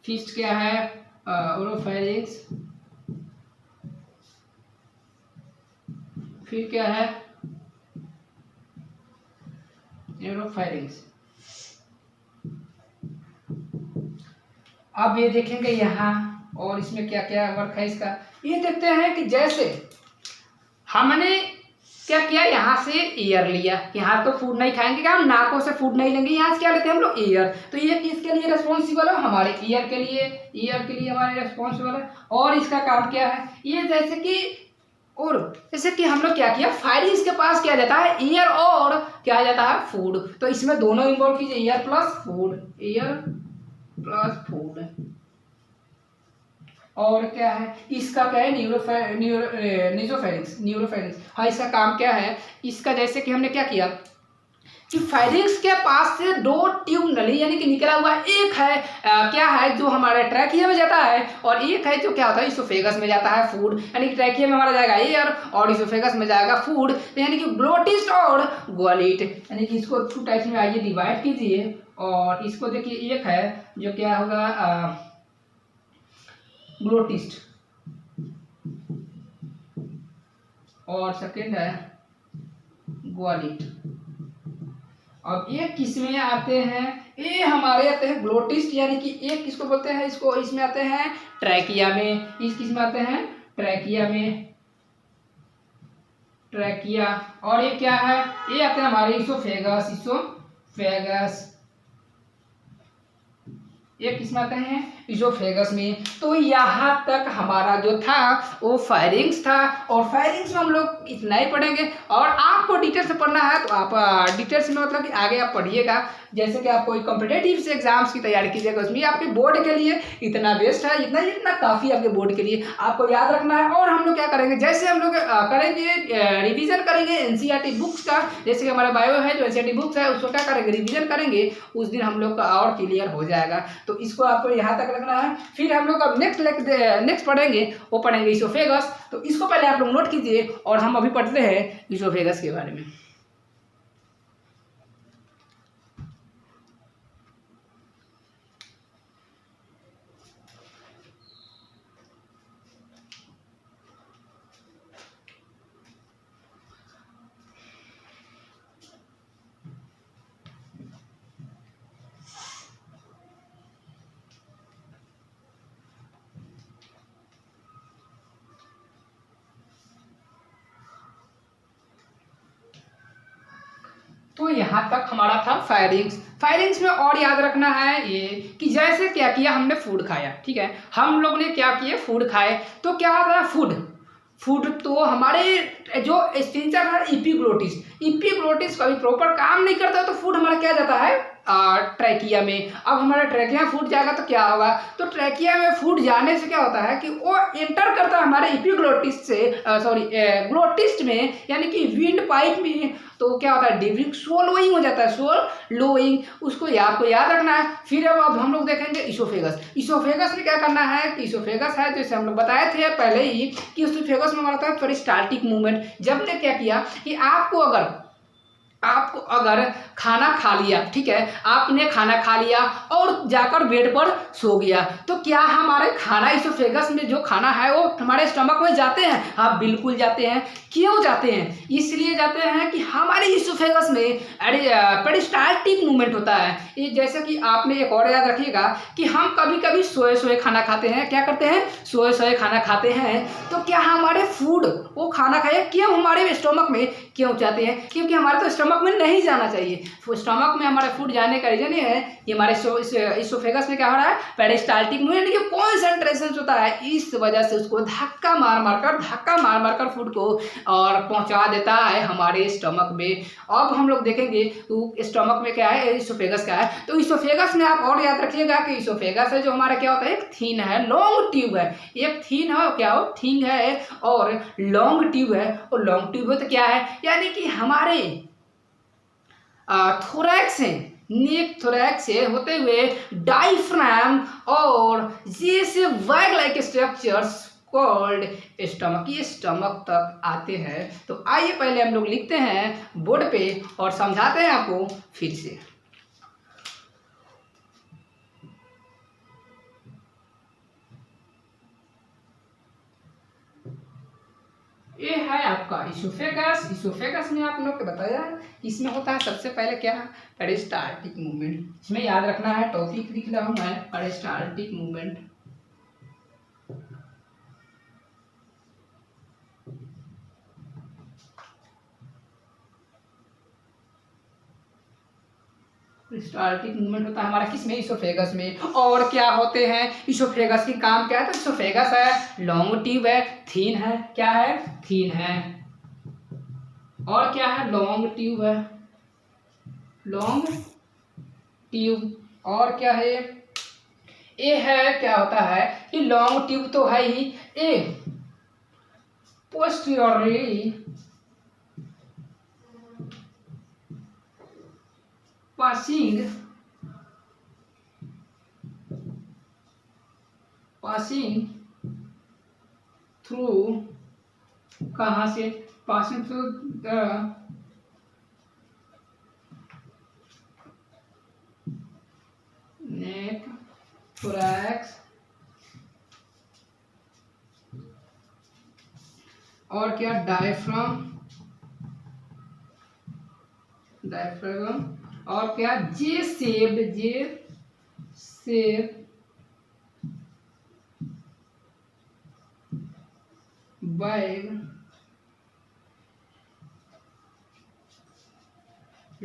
फिस्ट क्या है, ओरोफायरिंग्स। फिर क्या है, न्यूरोफायरिंग्स। अब ये देखेंगे यहाँ, और इसमें क्या क्या वर्क है इसका, ये देखते हैं कि जैसे हमने क्या किया, यहाँ से एयर लिया, यहाँ तो फूड नहीं खाएंगे, क्या हम नाकों से फूड नहीं लेंगे, यहाँ से क्या लेते हैं हम लोग, एयर। तो ये किसके लिए रिस्पॉन्सिबल है, हमारे एयर के लिए हमारे रिस्पॉन्सिबल है। और इसका काम क्या है, ये जैसे कि हम लोग क्या किया, फायरिंग्स के पास क्या जाता है, एयर और क्या जाता है, फूड। तो इसमें दोनों इन्वॉल्व कीजिए, एयर प्लस फूड। और क्या है इसका, क्या है, न्यूरोफायरिंग्स। हाँ, इसका काम क्या है, इसका जैसे कि हमने क्या किया कि फायरिंग्स के पास से 2 ट्यूब नली यानी कि निकला हुआ, एक है क्या है जो हमारे ट्रैकिया में जाता है, और एक है जो क्या होता है, इसोफेगस में जाता है फूड, यानी कि ट्रैकिया में हमारा जाएगा एयर और इसोफेगस में जाएगा फूड, यानी कि ग्लोटिस्ट और ग्वालिट। यानी कि इसको 2 टाइप्स में आइए डिवाइड कीजिए। और इसको देखिए, एक है जो क्या होगा, ग्लोटिस्ट, और सेकेंड है ग्वालिट। अब ये किस में आते हैं, ये हमारे आते हैं ग्लोटिस्ट, यानी कि एक किसको बोलते हैं, इसको इसमें आते हैं ट्रैकिया में, इस किस में आते हैं, ट्रैकिया। और ये क्या है, ये आते हैं हमारे इसोफेगस। ये किस में आते हैं, इसोफेगस में। तो यहाँ तक हमारा जो था वो फायरिंग्स था, और फायरिंग्स में हम लोग इतना ही पढ़ेंगे। और आपको डिटेल से पढ़ना है तो आप डिटेल्स में मतलब कि आगे आप पढ़िएगा, जैसे कि आप कोई कॉम्पिटेटिव से एग्जाम्स की तैयारी कीजिएगा, उसमें आपके बोर्ड के लिए इतना बेस्ट है, इतना काफ़ी आपके बोर्ड के लिए आपको याद रखना है। और हम लोग क्या करेंगे, जैसे हम लोग करेंगे रिवीजन करेंगे एनसीईआरटी बुक्स का, जैसे कि हमारा बायो है जो एनसीईआरटी बुक्स है उसको क्या करेंगे, रिवीजन करेंगे, उस दिन हम लोग का और क्लियर हो जाएगा। तो इसको आपको यहाँ तक रखना है। फिर हम लोग अब नेक्स्ट पढ़ेंगे, वो पढ़ेंगे इसोफेगस। तो इसको पहले आप लोग नोट कीजिए, और हम अभी पढ़ते हैं इसोफेगस के बारे में। तो यहाँ तक हमारा था फायरिंग्स में और याद रखना है ये कि जैसे क्या किया, हमने फूड खाया, ठीक है, हम लोग ने क्या किया, फूड खाए, तो क्या होता है, फूड तो हमारे जो स्टिंचर है इपीग्लोटिस कभी प्रॉपर काम नहीं करता, तो फूड हमारा क्या जाता है ट्रैकिया में। अब हमारा ट्रैकिया फूड जाएगा तो क्या होगा, तो ट्रैकिया में फूड जाने से क्या होता है कि वो एंटर करता है हमारे इपीग्लोटिस से ग्लोटिस्ट में, यानी कि विंड पाइप में। तो क्या होता है, डिविंग सोलोइंग हो जाता है, सोलोइंग, उसको आपको याद रखना है। फिर अब हम लोग देखेंगे इसोफेगस में क्या करना है कि इसोफेगस है, जैसे हम लोग बताए थे पहले ही कि इसोफेगस में हमारा था पेरिस्टाल्टिक मूवमेंट। जब ने क्या किया कि आपको अगर खाना खा लिया, ठीक है, आपने खाना खा लिया और जाकर बेड पर सो गया, तो क्या हमारे खाना इसोफेगस में जो खाना है वो हमारे स्टमक में जाते हैं? हाँ, बिल्कुल जाते हैं। क्यों जाते हैं? इसलिए जाते हैं कि हमारे इसोफेगस में पेरिस्टाल्टिक मूवमेंट होता है। ये जैसे कि आपने एक और याद रखिएगा कि हम कभी कभी सोए खाना खाते हैं। क्या करते हैं? सोए खाना खाते हैं। तो क्या हमारे फूड वो खाना खाए क्यों हमारे स्टमक में क्यों जाते हैं? क्योंकि हमारे तो स्टमक में नहीं जाना चाहिए। स्टमक में हमारे फूड जाने का रीजन ये है कि हमारे इसोफेगस में क्या हो रहा है, पेरिस्टाल्टिक मूवमेंट की कॉन्सेंट्रेशन होता है, इस वजह से उसको धक्का मार मार कर फूड को और पहुंचा देता है हमारे स्टमक में। अब हम लोग देखेंगे तो स्टमक में क्या है, इसोफेगस क्या है। तो इसोफेगस में आप और याद रखिएगा कि इसोफेगस है जो हमारा क्या होता है, एक थीन है, लॉन्ग ट्यूब है, एक थीन है, क्या हो, थिन है, और लॉन्ग ट्यूब है। और लॉन्ग ट्यूब है तो क्या है, यानी कि हमारे थोरैक्स है, नेक थोरैक्स से होते हुए डायफ्राम और जैसे वैग लाइक स्ट्रक्चर्स कॉल्ड स्टमक, ये स्टमक तक आते हैं। तो आइए पहले हम लोग लिखते हैं बोर्ड पे और समझाते हैं आपको फिर से। ये है आपका इसोफेगस में आप लोग को बताया इसमें होता है सबसे पहले क्या है, पेरिस्टाल्टिक मूवमेंट। इसमें याद रखना है, टॉपिक लिख रहा हूं मैं, पेरिस्टाल्टिक मूवमेंट। पेरिस्टाल्टिक मूवमेंट होता है हमारा किसमें, इसोफेगस में। और क्या होते हैं इसोफेगस की काम क्या है, तो इसोफेगस है, लॉन्ग ट्यूब है, थीन है, क्या है, थीन है, और क्या है, लॉन्ग ट्यूब है, लॉन्ग ट्यूब, और क्या है, ए है, क्या होता है कि लॉन्ग ट्यूब तो है ही, ए पोस्टीरियरली पासिंग थ्रू, कहाँ से, passing through the neck, thorax, और क्या, डायफ्राम, और क्या, जे shape bag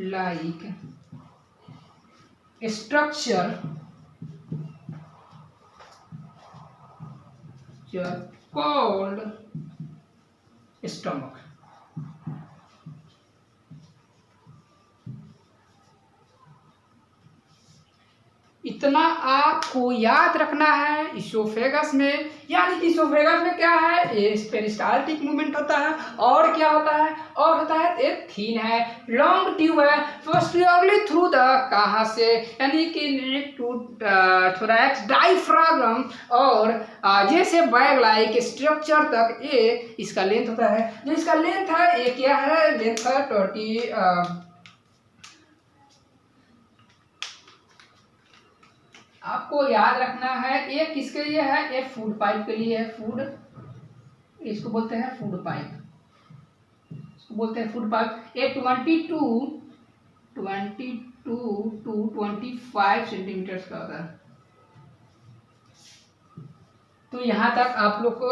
like structure called stomach। इतना आपको याद रखना है इसोफेगस में, यानी कि इसोफेगस में क्या है, पेरिस्टाल्टिक मूवमेंट होता है, और क्या होता है, और होता है एक थीन है, लॉन्ग ट्यूब है, पोस्टीरियरली थ्रू द, कहाँ से, यानी कि नेक टू थोरैक्स डायफ्राग्म, और जैसे बैग लाइक स्ट्रक्चर तक ये इसका लेंथ होता है। जो इसका लेंथ है ये क्या है, लेंथ है 20, आपको याद रखना है ये किसके लिए है, ये फूड पाइप के लिए है, फूड, इसको बोलते हैं फूड पाइप, इसको बोलते हैं फूड पाइप। ये 22 टू 25 सेंटीमीटर्स का होता है। तो यहाँ तक आप लोग को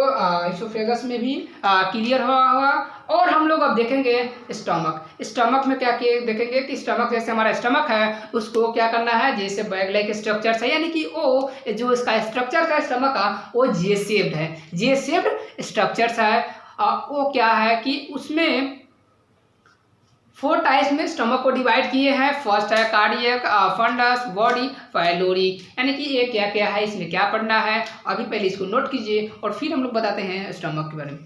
इसोफेगस में भी क्लियर हुआ होगा। और हम लोग अब देखेंगे स्टमक। स्टमक में क्या किए देखेंगे कि स्टमक, जैसे हमारा स्टमक है उसको क्या करना है, जैसे बैग लाइक स्ट्रक्चर है, यानी कि वो जो इसका स्ट्रक्चर का स्टमक का वो जे शेप्ड है, जे शेप्ड स्ट्रक्चर्स है। वो क्या है कि उसमें 4 टाइप्स में स्टमक को डिवाइड किए हैं। फर्स्ट है कार्डियक, फंडस, बॉडी, फाइलोरिक, यानी कि ये क्या क्या है, इसमें क्या पढ़ना है, अभी पहले इसको नोट कीजिए और फिर हम लोग बताते हैं स्टमक के बारे में।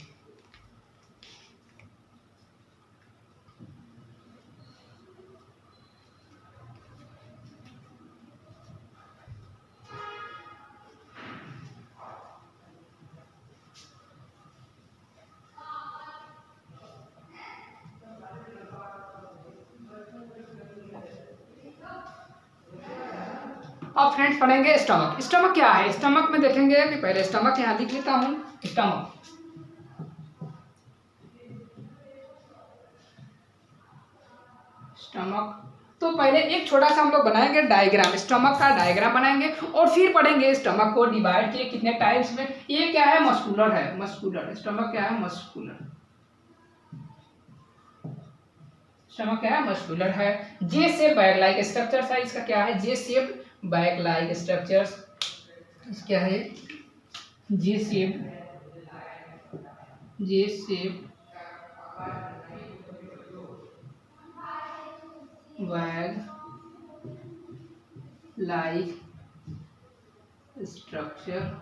अब फ्रेंड्स पढ़ेंगे स्टमक। स्टमक क्या है, स्टमक में देखेंगे कि पहले स्टमक यहाँ लिख लेता हूँ, स्टमक। स्टमक तो पहले एक छोटा सा हम लोग बनाएंगे डायग्राम, स्टमक का डायग्राम बनाएंगे और फिर पढ़ेंगे स्टमक को डिवाइड किए कितने टाइप्स में। ये क्या है, मस्कुलर है, मस्कुलर स्टमक क्या है, मस्कुलर स्टमक क्या है, मस्कुलर है। जे शेप बैग लाइक स्ट्रक्चर है, इसका क्या है, जे शेप बैग लाइक स्ट्रक्चर्स, क्या है, जे शेप बैग लाइक स्ट्रक्चर।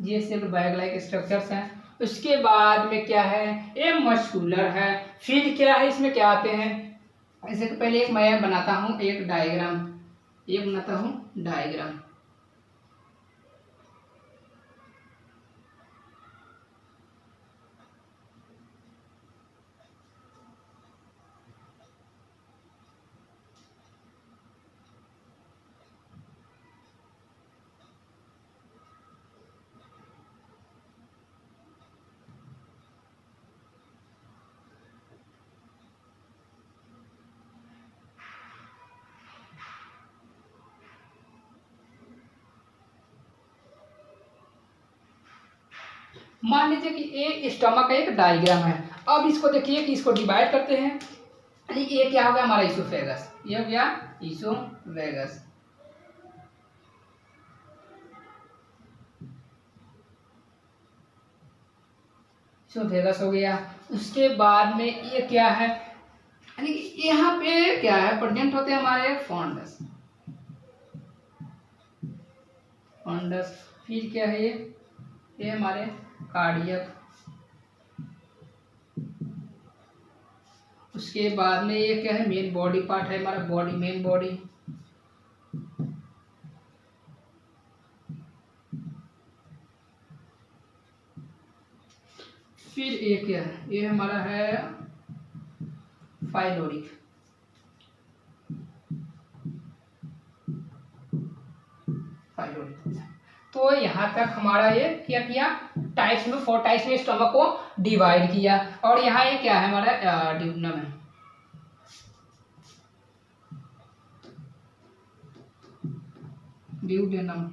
ये सिर्फ बैग लाइक स्ट्रक्चर्स हैं। उसके बाद में क्या है, ये मस्कुलर है। फिर क्या है, इसमें क्या आते हैं, इससे पहले एक मैं बनाता हूँ एक डायग्राम, ये बनाता हूँ डायग्राम। मान लीजिए कि ये स्टमक का एक डायग्राम है। अब इसको देखिए कि इसको डिवाइड करते हैं। ये क्या हो गया हमारा इसोफेगस, ये हो गया इसोफेगस। इसोफेगस हो गया। उसके बाद में ये क्या है, यानी कि यहाँ पे क्या है, प्रेजेंट होते हैं हमारे फंडस। फंडस फिर क्या है, ये हमारे कार्डियक। उसके बाद में ये क्या है, मेन बॉडी पार्ट है हमारा, बॉडी, मेन बॉडी। फिर ये क्या है, ये हमारा है फाइलोरिक। तो यहाँ तक हमारा ये क्या किया, टाइप्स में 4 टाइप्स में स्टमक को डिवाइड किया। और यहाँ ये क्या है हमारा ड्यूडेनम है, ड्यूडेनम,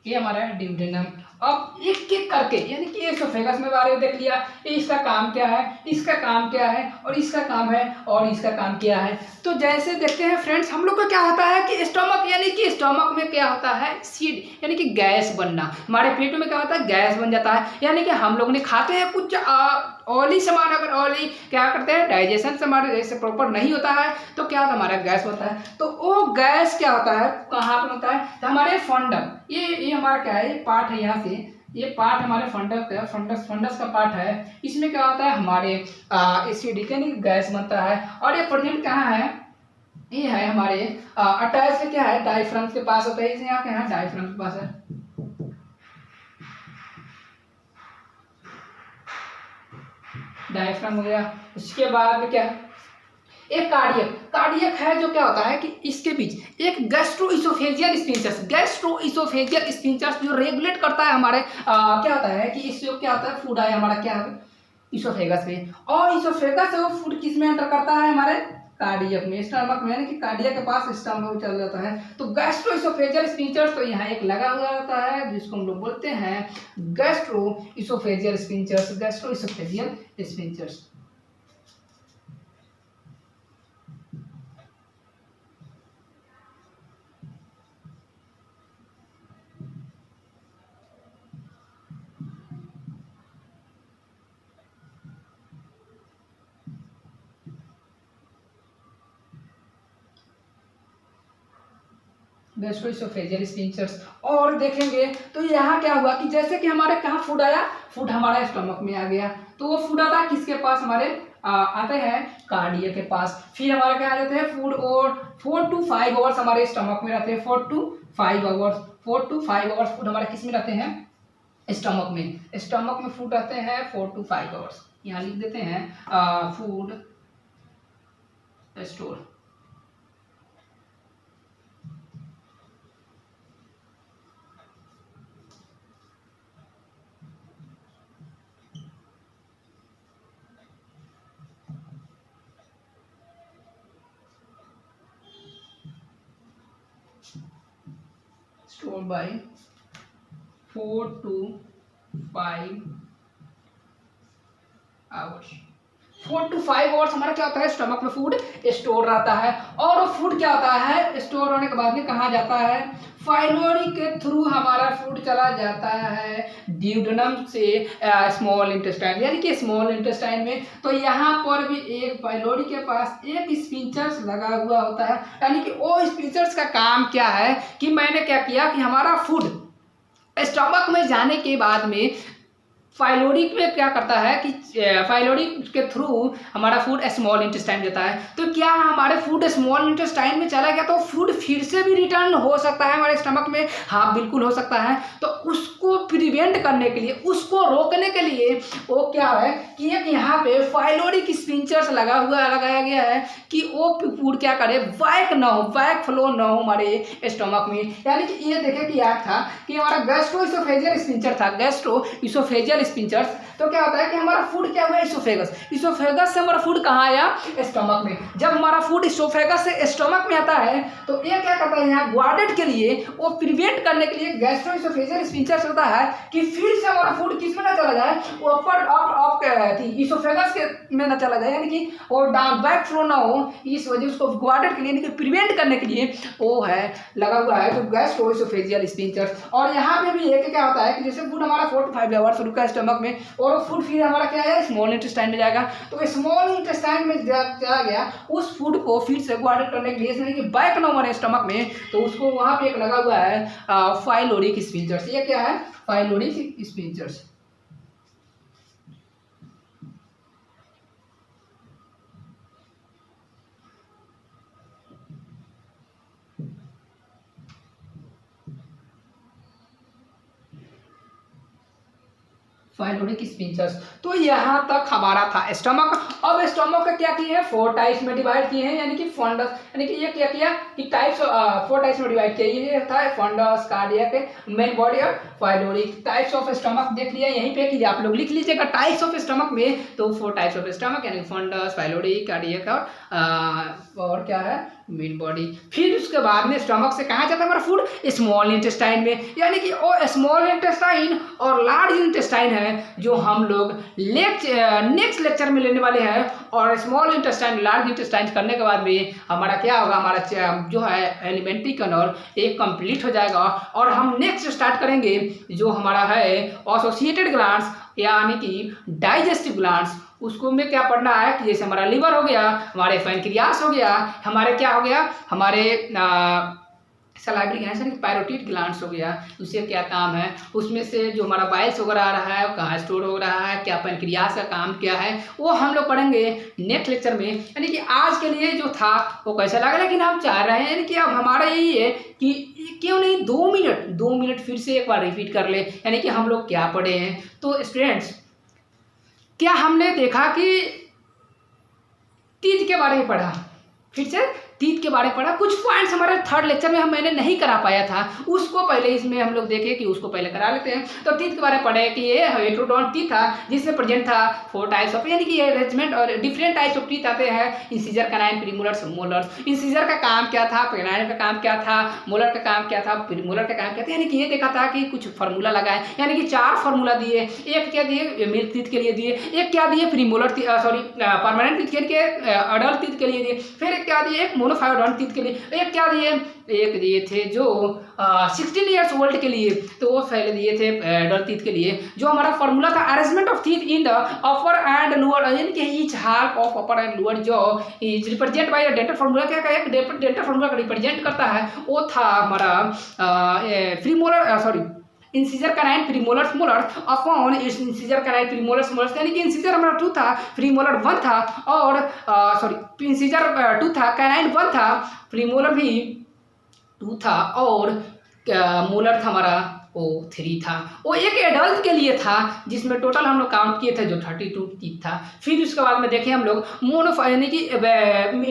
ये हमारा ड्यूडेनम। अब एक एक करके, यानी कि एसोफेगस में बारे में देख लिया, इसका काम क्या है, इसका काम क्या है, और इसका काम है, और इसका काम क्या है। तो जैसे देखते हैं फ्रेंड्स, हम लोग का क्या होता है कि स्टमक, यानी कि स्टमक में क्या होता है, सीड, यानी कि गैस बनना। हमारे पेट में क्या होता है, गैस बन जाता है, यानी कि हम लोग ने खाते हैं कुछ ऑयली सामान, अगर ऑयली क्या करते हैं, डाइजेशन से हमारे जैसे प्रॉपर नहीं होता है तो क्या होता है, हमारा गैस होता है। तो वो गैस क्या होता है, कहाँ पर होता है, तो हमारे फंडम, ये हमारा क्या है, ये पार्ट है, यहाँ से ये पार्ट हमारे फंडस का, फंडस का पार्ट है। इसमें क्या होता है, हमारे एसिडिक यानी गैस बनता है। और ये प्रेजेंट कहाँ है, ये है हमारे अटैच से क्या है, डायफ्राम के पास होता है, इसे यहाँ क्या है, डायफ्राम के पास है। डायफ्राम हो गया। उसके बाद में क्या है, एक कार्डियक, कार्डियक है जो क्या होता है कि इसके बीच एक गैस्ट्रोइसोफेजियल स्फिंक्टर्स, गैस्ट्रोइसोफेजियल स्फिंक्टर्स जो रेगुलेट करता है हमारे क्या होता है कि इससे क्या होता है, फूड आया हमारा क्या है, इसोफेगस में, और इसोफेगस से वो फूड किस में एंटर करता है, हमारे कार्डियक में, स्टमक में, यानी कि कार्डियक के पास स्टमक चल जाता है। तो गैस्ट्रोइसोफेजियल स्फिंक्टर्स, तो यहाँ एक लगा हुआ होता है जिसको हम लोग बोलते हैं gastro-oesophageal sphincters, gastro-oesophageal sphincters. Gastro-oesophageal sphincters. और देखेंगे तो यहाँ क्या हुआ कि जैसे कि हमारे कहाँ फूड आया, फूड हमारे स्टमक में आ गया, तो वो फूड आता है किसके पास, हमारे आते हैं कार्डियक के पास। फिर हमारे क्या आ जाते हैं फूड, और 4 to 5 आवर्स हमारे स्टमक में रहते हैं, 4 to 5 hours, 4 to 5 hours food हमारे किस में रहते हैं, स्टमक में। स्टमक में फूड रहते हैं 4 to 5 आवर्स। यहाँ लिख देते हैं food store. stored by 4 to 5 hours. 4 to 5 hours हमारा क्या होता है, स्टमक में फूड स्टोर रहता है। और वो फूड क्या होता है, स्टोर होने के बाद में कहाँ जाता है, फाइलोरी के थ्रू हमारा फूड चला जाता है ड्यूडेनम से स्मॉल इंटेस्टाइन, यानी कि स्मॉल इंटेस्टाइन में। तो यहाँ पर भी एक फाइलोरी के पास एक स्फिंक्टर्स लगा हुआ होता है, यानी कि वो स्फिंक्टर्स का काम क्या है कि मैंने क्या किया कि हमारा फूड स्टमक में जाने के बाद में फाइलोरी में क्या करता है कि फाइलोरी के थ्रू हमारा फूड स्मॉल इंटेस्टाइन जाता है। तो क्या हमारे फूड स्मॉल इंटेस्टाइन में चला गया तो फूड फिर से भी रिटर्न हो सकता है हमारे स्टमक में, हाँ बिल्कुल हो सकता है। तो उसको प्रिवेंट करने के लिए, उसको रोकने के लिए वो क्या है कि एक यहाँ पे फाइलोरिक स्फिंक्टर्स लगाया गया है कि वो फूड क्या करे, बैक ना हो, बैक फ्लो ना हो हमारे स्टमक में। यानी कि ये देखें कि याद था कि हमारा गैस्ट्रोइसोफेजियल स्फिंक्टर था, गैस्ट्रोइसोफेजियल स्फिंक्टर्स। तो क्या होता है कि हमारा फूड क्या हुआ, इसोफेगस, इसोफेगस से हमारा फूड कहाँ आया, स्टमक में। जब हमारा फूड इसोफेगस से स्टमक में आता है तो ये क्या करता है, यहाँ ग्वाडेड के लिए, वो प्रिवेंट करने के लिए गैस्ट्रोइसोफेजियल स्फिंक्टर्स होता है कि फिर से हमारा फूड किस में ना चला जाए, वो अपर इसोफेगस के में ना चला जाए, यानी कि वो डाउन बैक फ्लो ना हो। इस वजह उसको ग्वाडेड के लिए, यानी कि प्रिवेंट करने के लिए वो है लगा हुआ है तो गैस्ट्रोइसोफेजियल स्फिंक्टर्स। और यहाँ पे भी एक क्या होता है कि जैसे फूड हमारा 4 to 5 आवर्स रुका स्टमक में, और फूड फिर हमारा क्या है, स्मॉल इंटेस्टाइन में जाएगा। तो स्मॉल इंटेस्टाइन में चला गया, उस फूड को फिर से ग्वाडेड करने के लिए, यानी कि बैक ना हमारे स्टमक में, तो उसको वहाँ पे एक लगा हुआ है फाइलोरिक स्फिंक्टर्स। ये क्या है, फाइलोरिक स्फिंक्टर्स। फाइलोरिक स्फिंक्टर्स। तो यहाँ तक हमारा था स्टमक। अब स्टमक का क्या किए हैं, 4 टाइप्स में डिवाइड किए हैं, यानी कि फंडस, यानी कि ये क्या किया कि टाइप्स 4 टाइप्स में डिवाइड किया। ये था फंडस, कार्डियक, मेन बॉडी और फाइलोरिक। टाइप्स ऑफ स्टमक देख लिया यहीं पे कि आप लोग लिख लीजिएगा टाइप्स ऑफ स्टमक में, तो 4 टाइप्स ऑफ स्टमक, यानी फंडस, फाइलोरिक, कार्डियक और क्या है मेन बॉडी। फिर उसके बाद में स्टमक से कहाँ जाता है हमारा फूड, स्मॉल इंटेस्टाइन में, यानी कि वो स्मॉल इंटेस्टाइन और लार्ज इंटेस्टाइन है जो हम लोग नेक्स्ट लेक्चर में लेने वाले हैं। और स्मॉल इंटेस्टाइन लार्ज इंटेस्टाइन करने के बाद में हमारा क्या होगा, हमारा जो है एलिमेंट्री कैनाल एक कंप्लीट हो जाएगा और हम नेक्स्ट स्टार्ट करेंगे जो हमारा है एसोसिएटेड ग्लैंड्स यानी कि डाइजेस्टिव ग्लैंड्स। उसको में क्या पढ़ना है कि जैसे हमारा लिवर हो गया, हमारे पैनक्रियास हो गया, हमारे क्या हो गया, हमारे सलाइवरी ग्लैंड्स यानी पैरोटिड ग्लैंड्स हो गया, उससे क्या काम है, उसमें से जो हमारा बाइल्स वगैरह आ रहा है वो कहाँ स्टोर हो रहा है, क्या पैनक्रियास का काम क्या है, वो हम लोग पढ़ेंगे नेक्स्ट लेक्चर में। यानी कि आज के लिए जो था वो कैसा लगा, लेकिन हम चाह रहे हैं यानी कि अब हमारा यही है कि क्यों नहीं 2 मिनट फिर से एक बार रिपीट कर ले, यानी कि हम लोग क्या पढ़े हैं। तो स्टूडेंट्स, क्या हमने देखा कि टीथ के बारे में पढ़ा, फिर से टीथ के बारे में पढ़ा, कुछ पॉइंट्स हमारे थर्ड लेक्चर में मैंने नहीं करा पाया था, उसको पहले इसमें हम लोग देखे कि उसको पहले करा लेते हैं। तो टीथ के बारे में पढ़े कि ये हेटेरोडोंट टीथ था जिसमें प्रेजेंट था 4 टाइप्स ऑफ, यानी कि ये अरेंजमेंट और डिफरेंट टाइप्स ऑफ टीथ आते हैं, incisor, canine, premolars, molars. Incisor का काम क्या था, कैनाइन का काम क्या था, मोलर का काम क्या था, प्रीमोलर का काम क्या था, यानी कि ये देखा था कि कुछ फार्मूला लगाए, यानी कि 4 फार्मूला दिए। एक क्या दिए मिल्क टीथ के लिए दिए, एक क्या दिए प्रीमोलर परमानेंट टीथ के लिए, अडल्ट टीथ के लिए दिए, फिर एक क्या दिए एक मोनोफायोडोंट टीथ के लिए, एक क्या दिए, एक दिए थे जो 16 ईयर्स ओल्ड के लिए, तो वो पहले दिए थे एडल्ट टीथ के लिए। जो हमारा फॉर्मूला था arrangement of teeth in the upper and lower, यानी कि each half of upper and lower जो is represent by dental formula, क्या एक डेंटल फॉर्मूला का रिप्रेजेंट करता है, वो था हमारा incisor canine premolars molars upon incisor canine premolars molars, यानी कि इंसीजर हमारा 2 था, प्रीमोलर 1 था, और इंसीजर 2 था, कैनाइन 1 था, प्रीमोलर भी 2 था, और मोलर था हमारा वो 3 था। वो एक एडल्ट के लिए था जिसमें टोटल हम लोग काउंट किए थे जो 32 टीथ था। फिर उसके बाद में देखें हम लोग यानी कि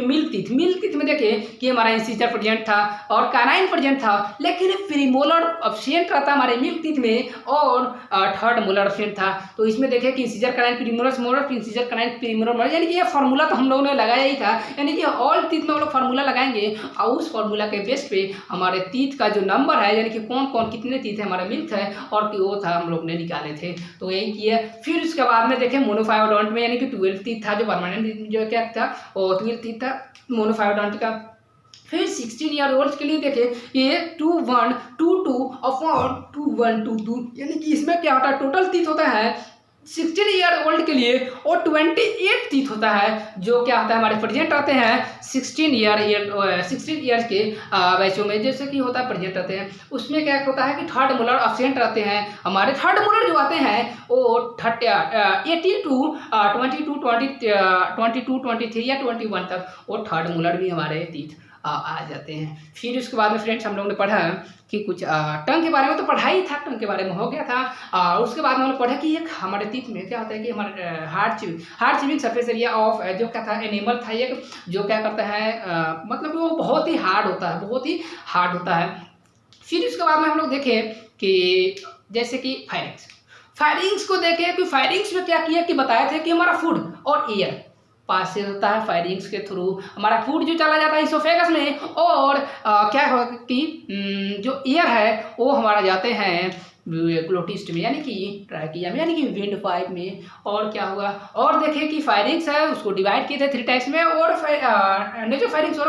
मिल्क टीथ में देखें कि हमारा इंसीजर प्रेजेंट था और कैनाइन प्रेजेंट था, लेकिन प्रीमोलर एब्सेंट रहता हमारे मिल्क टीथ में और थर्ड मोलर एब्सेंट था। तो इसमें देखें कि incisor canine premolar molar, incisor canine premolar molar, यानी कि ये फार्मूला तो हम लोगों ने लगाया ही था, यानी कि ऑल टीथ में हम लोग फार्मूला लगाएंगे और उस फार्मूला के बेस पे हमारे टीथ का जो नंबर है, यानी कि कौन कौन कितने टीथ है हमारा मिल्क है और वो था हम लोग ने निकाले थे। तो यही किया। फिर उसके बाद में देखें मोनोफायोडोंट में यानी कि 12 टीथ था, जो परमानेंट जो क्या था वो 12 टीथ था मोनोफायोडोंट का। फिर 16 ईयर ओल्ड के लिए देखें ये 2 1 2 2 अपॉन 2 1 2 2, यानी कि इसमें क्या होता है टोटल टीथ होता है 16 ईयर ओल्ड के लिए और 28 टीथ होता है, जो क्या होता है हमारे प्रेजेंट रहते हैं 16 ईयर्स के बैचों में, जैसे कि होता है प्रेजेंट रहते हैं। उसमें क्या होता है कि थर्ड मोलर एब्सेंट रहते हैं, हमारे थर्ड मोलर जो आते हैं वो 18 टू 22 23 या 21 तक वो थर्ड मोलर भी हमारे टीथ आ जाते हैं। फिर उसके बाद में फ्रेंड्स हम लोगों ने पढ़ा कि कुछ टंग के बारे में तो पढ़ा ही था, टंग के बारे में हो गया था। उसके बाद में हम लोग पढ़ा कि एक हमारे टीथ में क्या होता है कि हमारे hard chewing surface area of जो क्या था एनिमल था एक, जो क्या करता है मतलब वो बहुत ही हार्ड होता है। फिर उसके बाद में हम लोग देखें कि जैसे कि फायरिंग्स को देखें कि फायरिंग्स में क्या किया कि बताए थे कि हमारा फूड और एयर पास से होता है, फायरिंग्स के थ्रू हमारा फूड जो चला जाता है इसोफेगस में, और क्या होगा कि जो एयर है वो हमारा जाते हैं ग्लोटिस्ट में यानी कि ट्रैकिया में यानी कि विंड पाइप में। और क्या होगा और देखें कि फायरिंग्स है उसको डिवाइड किए थे 3 टाइप्स में, और नेजोफायरिंग्स और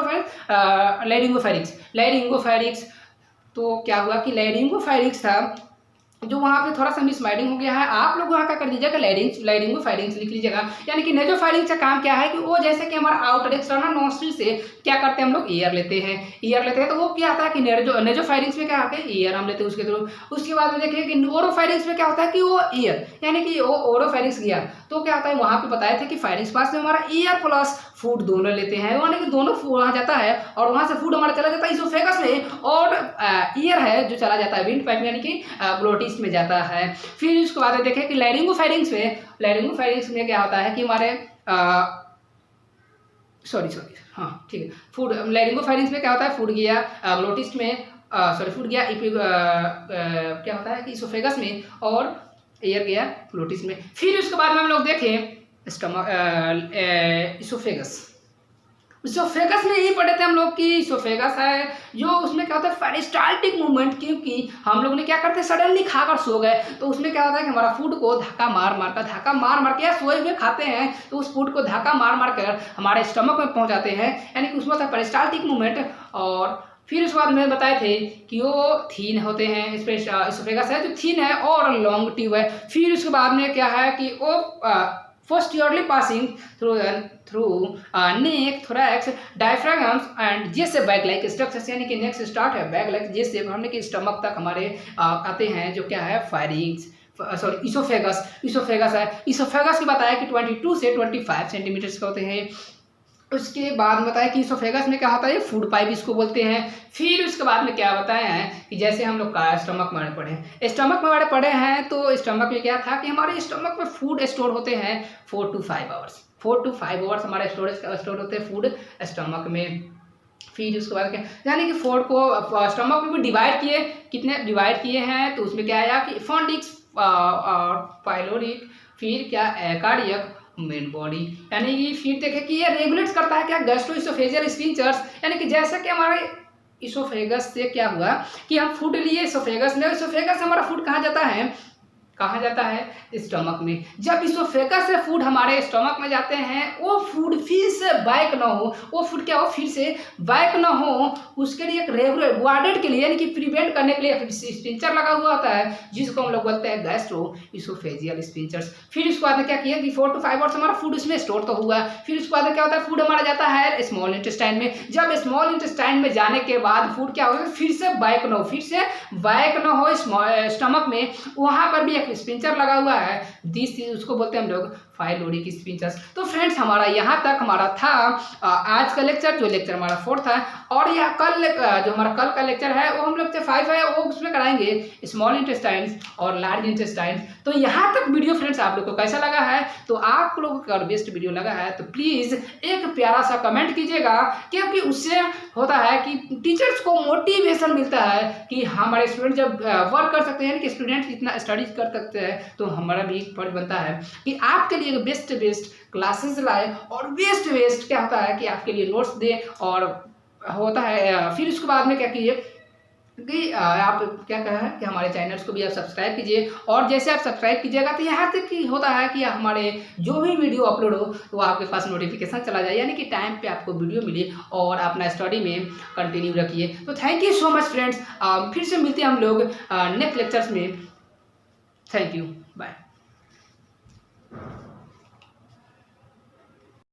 लैरिंगोफायरिंग्स। तो क्या हुआ कि लैरिंगोफायरिंग्स था जो वहाँ पे थोड़ा सा मिसमाइंडिंग हो गया है, आप लोग वहाँ का कर दीजिएगा लैरिंगोफायरिंग्स लिख लीजिएगा। यानी कि नेजोफायरिंग्स का काम क्या है कि वो जैसे कि हमारा आउटर एक्सटर्नल नॉस्ट्रिल से क्या करते हैं हम लोग एयर लेते हैं तो वो क्या होता है कि नेजोफायरिंग्स में क्या होता है एयर हम लेते हैं उसके थ्रू। उसके बाद में देखिए कि ओरोफायरिंग्स में क्या होता है कि वो एयर यानी कि वो ओरोफायरिंग्स गया तो क्या होता है वहाँ पे बताए थे कि फायरिंग्स पास में हमारा एयर प्लस फूड दोनों लेते हैं, यानी कि दोनों वहाँ जाता है और वहाँ से फूड हमारा चला जाता है इसोफेगस में, और एयर है जो चला जाता है विंड पाइप यानी कि ग्लोटिस में जाता है। फिर उसके बाद देखें कि लैरिंगोफायरिंग्स में क्या होता है कि हमारे ठीक है फूड लैरिंगोफायरिंग्स में क्या होता है फूड गया ग्लोटिस में फूड गया क्या होता है कि इसोफेगस में और एयर गया ग्लोटिस में। फिर उसके बाद में हम लोग देखें इसोफेगस इसोफेगस में यही पढ़े थे हम लोग कि इसोफेगस है जो उसमें क्या होता है पेरिस्टाल्टिक मूवमेंट, क्योंकि हम लोग ने क्या करते हैं सडनली खाकर सो गए तो उसमें क्या होता है कि हमारा फूड को धक्का मार के या सोए हुए खाते हैं तो उस फूड को धक्का मार कर हमारे स्टमक में पहुंचाते हैं, यानी कि उसमें होता है पेरिस्टाल्टिक मूवमेंट। और फिर उसके बाद में बताए थे कि वो थीन होते हैं, इसोफेगस है जो थीन है और लॉन्ग ट्यूब है। फिर उसके बाद में क्या है कि वो posteriorly passing through neck, thorax, diaphragms and जैसे बैक लाइक स्ट्रक्चर्स, यानी कि नेक्स्ट स्टार्ट है बैक लाइक जैसे हमने कि स्टमक तक हमारे आते हैं जो क्या है फायरिंग्स सॉरी इसोफेगस है। इसोफेगस की बताया कि 22 से 25 सेंटीमीटर के होते हैं। उसके बाद बताया कि इसोफेगस में क्या होता है फूड पाइप इसको बोलते हैं। फिर उसके बाद में क्या बताया है कि जैसे हम लोग का स्टमक में पढ़े हैं तो स्टमक में क्या था कि हमारे स्टमक में फूड स्टोर होते हैं 4 to 5 आवर्स, 4 to 5 आवर्स हमारे स्टोर होते हैं फूड स्टमक में। फिर उसके बाद क्या यानी कि फूड को स्टमक में भी डिवाइड किए, कितने डिवाइड किए हैं तो उसमें क्या आया कि फॉन्डिक्स और पाइलोरिक, फिर क्या कार्डियक, मेन बॉडी, यानी कि फिर देखे कि ये रेगुलेट करता है क्या गैस्ट्रोइसोफेजियल स्फिंक्टर्स, यानी कि जैसे कि हमारे इसोफेगस से क्या हुआ कि हम फूड लिए इसोफेगस में, इसोफेगस से हमारा फूड कहाँ जाता है स्टमक में। जब इसोफेगस से फूड हमारे स्टमक में जाते हैं वो फूड फिर से बैक ना हो, वो फूड क्या हो फिर से बैक ना हो, उसके लिए एक रेगुलर वार्डेड के लिए यानी कि प्रिवेंट करने के लिए एक स्पिंचर लगा हुआ होता है जिसको हम लोग बोलते हैं गैस्ट्रो इसोफेजियल स्पिंचर्स। फिर उसके बाद में क्या किया कि 4 to 5 आवर्स हमारा फूड उसमें स्टोर तो हुआ। फिर उसके बाद में क्या होता है फूड हमारा जाता है स्मॉल इंटेस्टाइन में। जब स्मॉल इंटेस्टाइन में जाने के बाद फूड क्या होगा फिर से बैक ना हो स्टमक में, वहाँ पर भी स्पिंचर लगा हुआ है, उसको बोलते हैं हम लोग फाइलोरिक स्पिंचर्स। तो फ्रेंड्स हमारा यहाँ तक हमारा था आज का लेक्चर, जो लेक्चर हमारा 4th है। और यह कल जो हमारा कल का लेक्चर है वो हम लोग 5 है, वो उसमें कराएंगे स्मॉल इंटेस्टाइन्स और लार्ज इंटेस्टाइन्स। तो यहाँ तक वीडियो फ्रेंड्स आप लोग को कैसा लगा है, तो आप लोगों को अगर बेस्ट वीडियो लगा है तो प्लीज़ एक प्यारा सा कमेंट कीजिएगा, क्योंकि उससे होता है कि टीचर्स को मोटिवेशन मिलता है कि हमारे स्टूडेंट जब वर्क कर सकते हैं कि स्टूडेंट इतना स्टडीज कर सकते हैं तो हमारा भी फर्ज बनता है कि आपके लिए बेस्ट क्लासेस लाए और बेस्ट क्या होता है कि आपके लिए नोट्स दे। और होता है फिर उसके बाद में क्या कीजिए कि आप क्या कहा है कि हमारे चैनल्स को भी आप सब्सक्राइब कीजिए, और जैसे आप सब्सक्राइब कीजिएगा तो यहाँ तक कि होता है कि हमारे जो भी वीडियो अपलोड हो तो आपके पास नोटिफिकेशन चला जाए, यानी कि टाइम पे आपको वीडियो मिले और अपना स्टडी में कंटिन्यू रखिए। तो thank you so much friends, फिर से मिलते हैं हम लोग नेक्स्ट लेक्चर्स में। Thank you.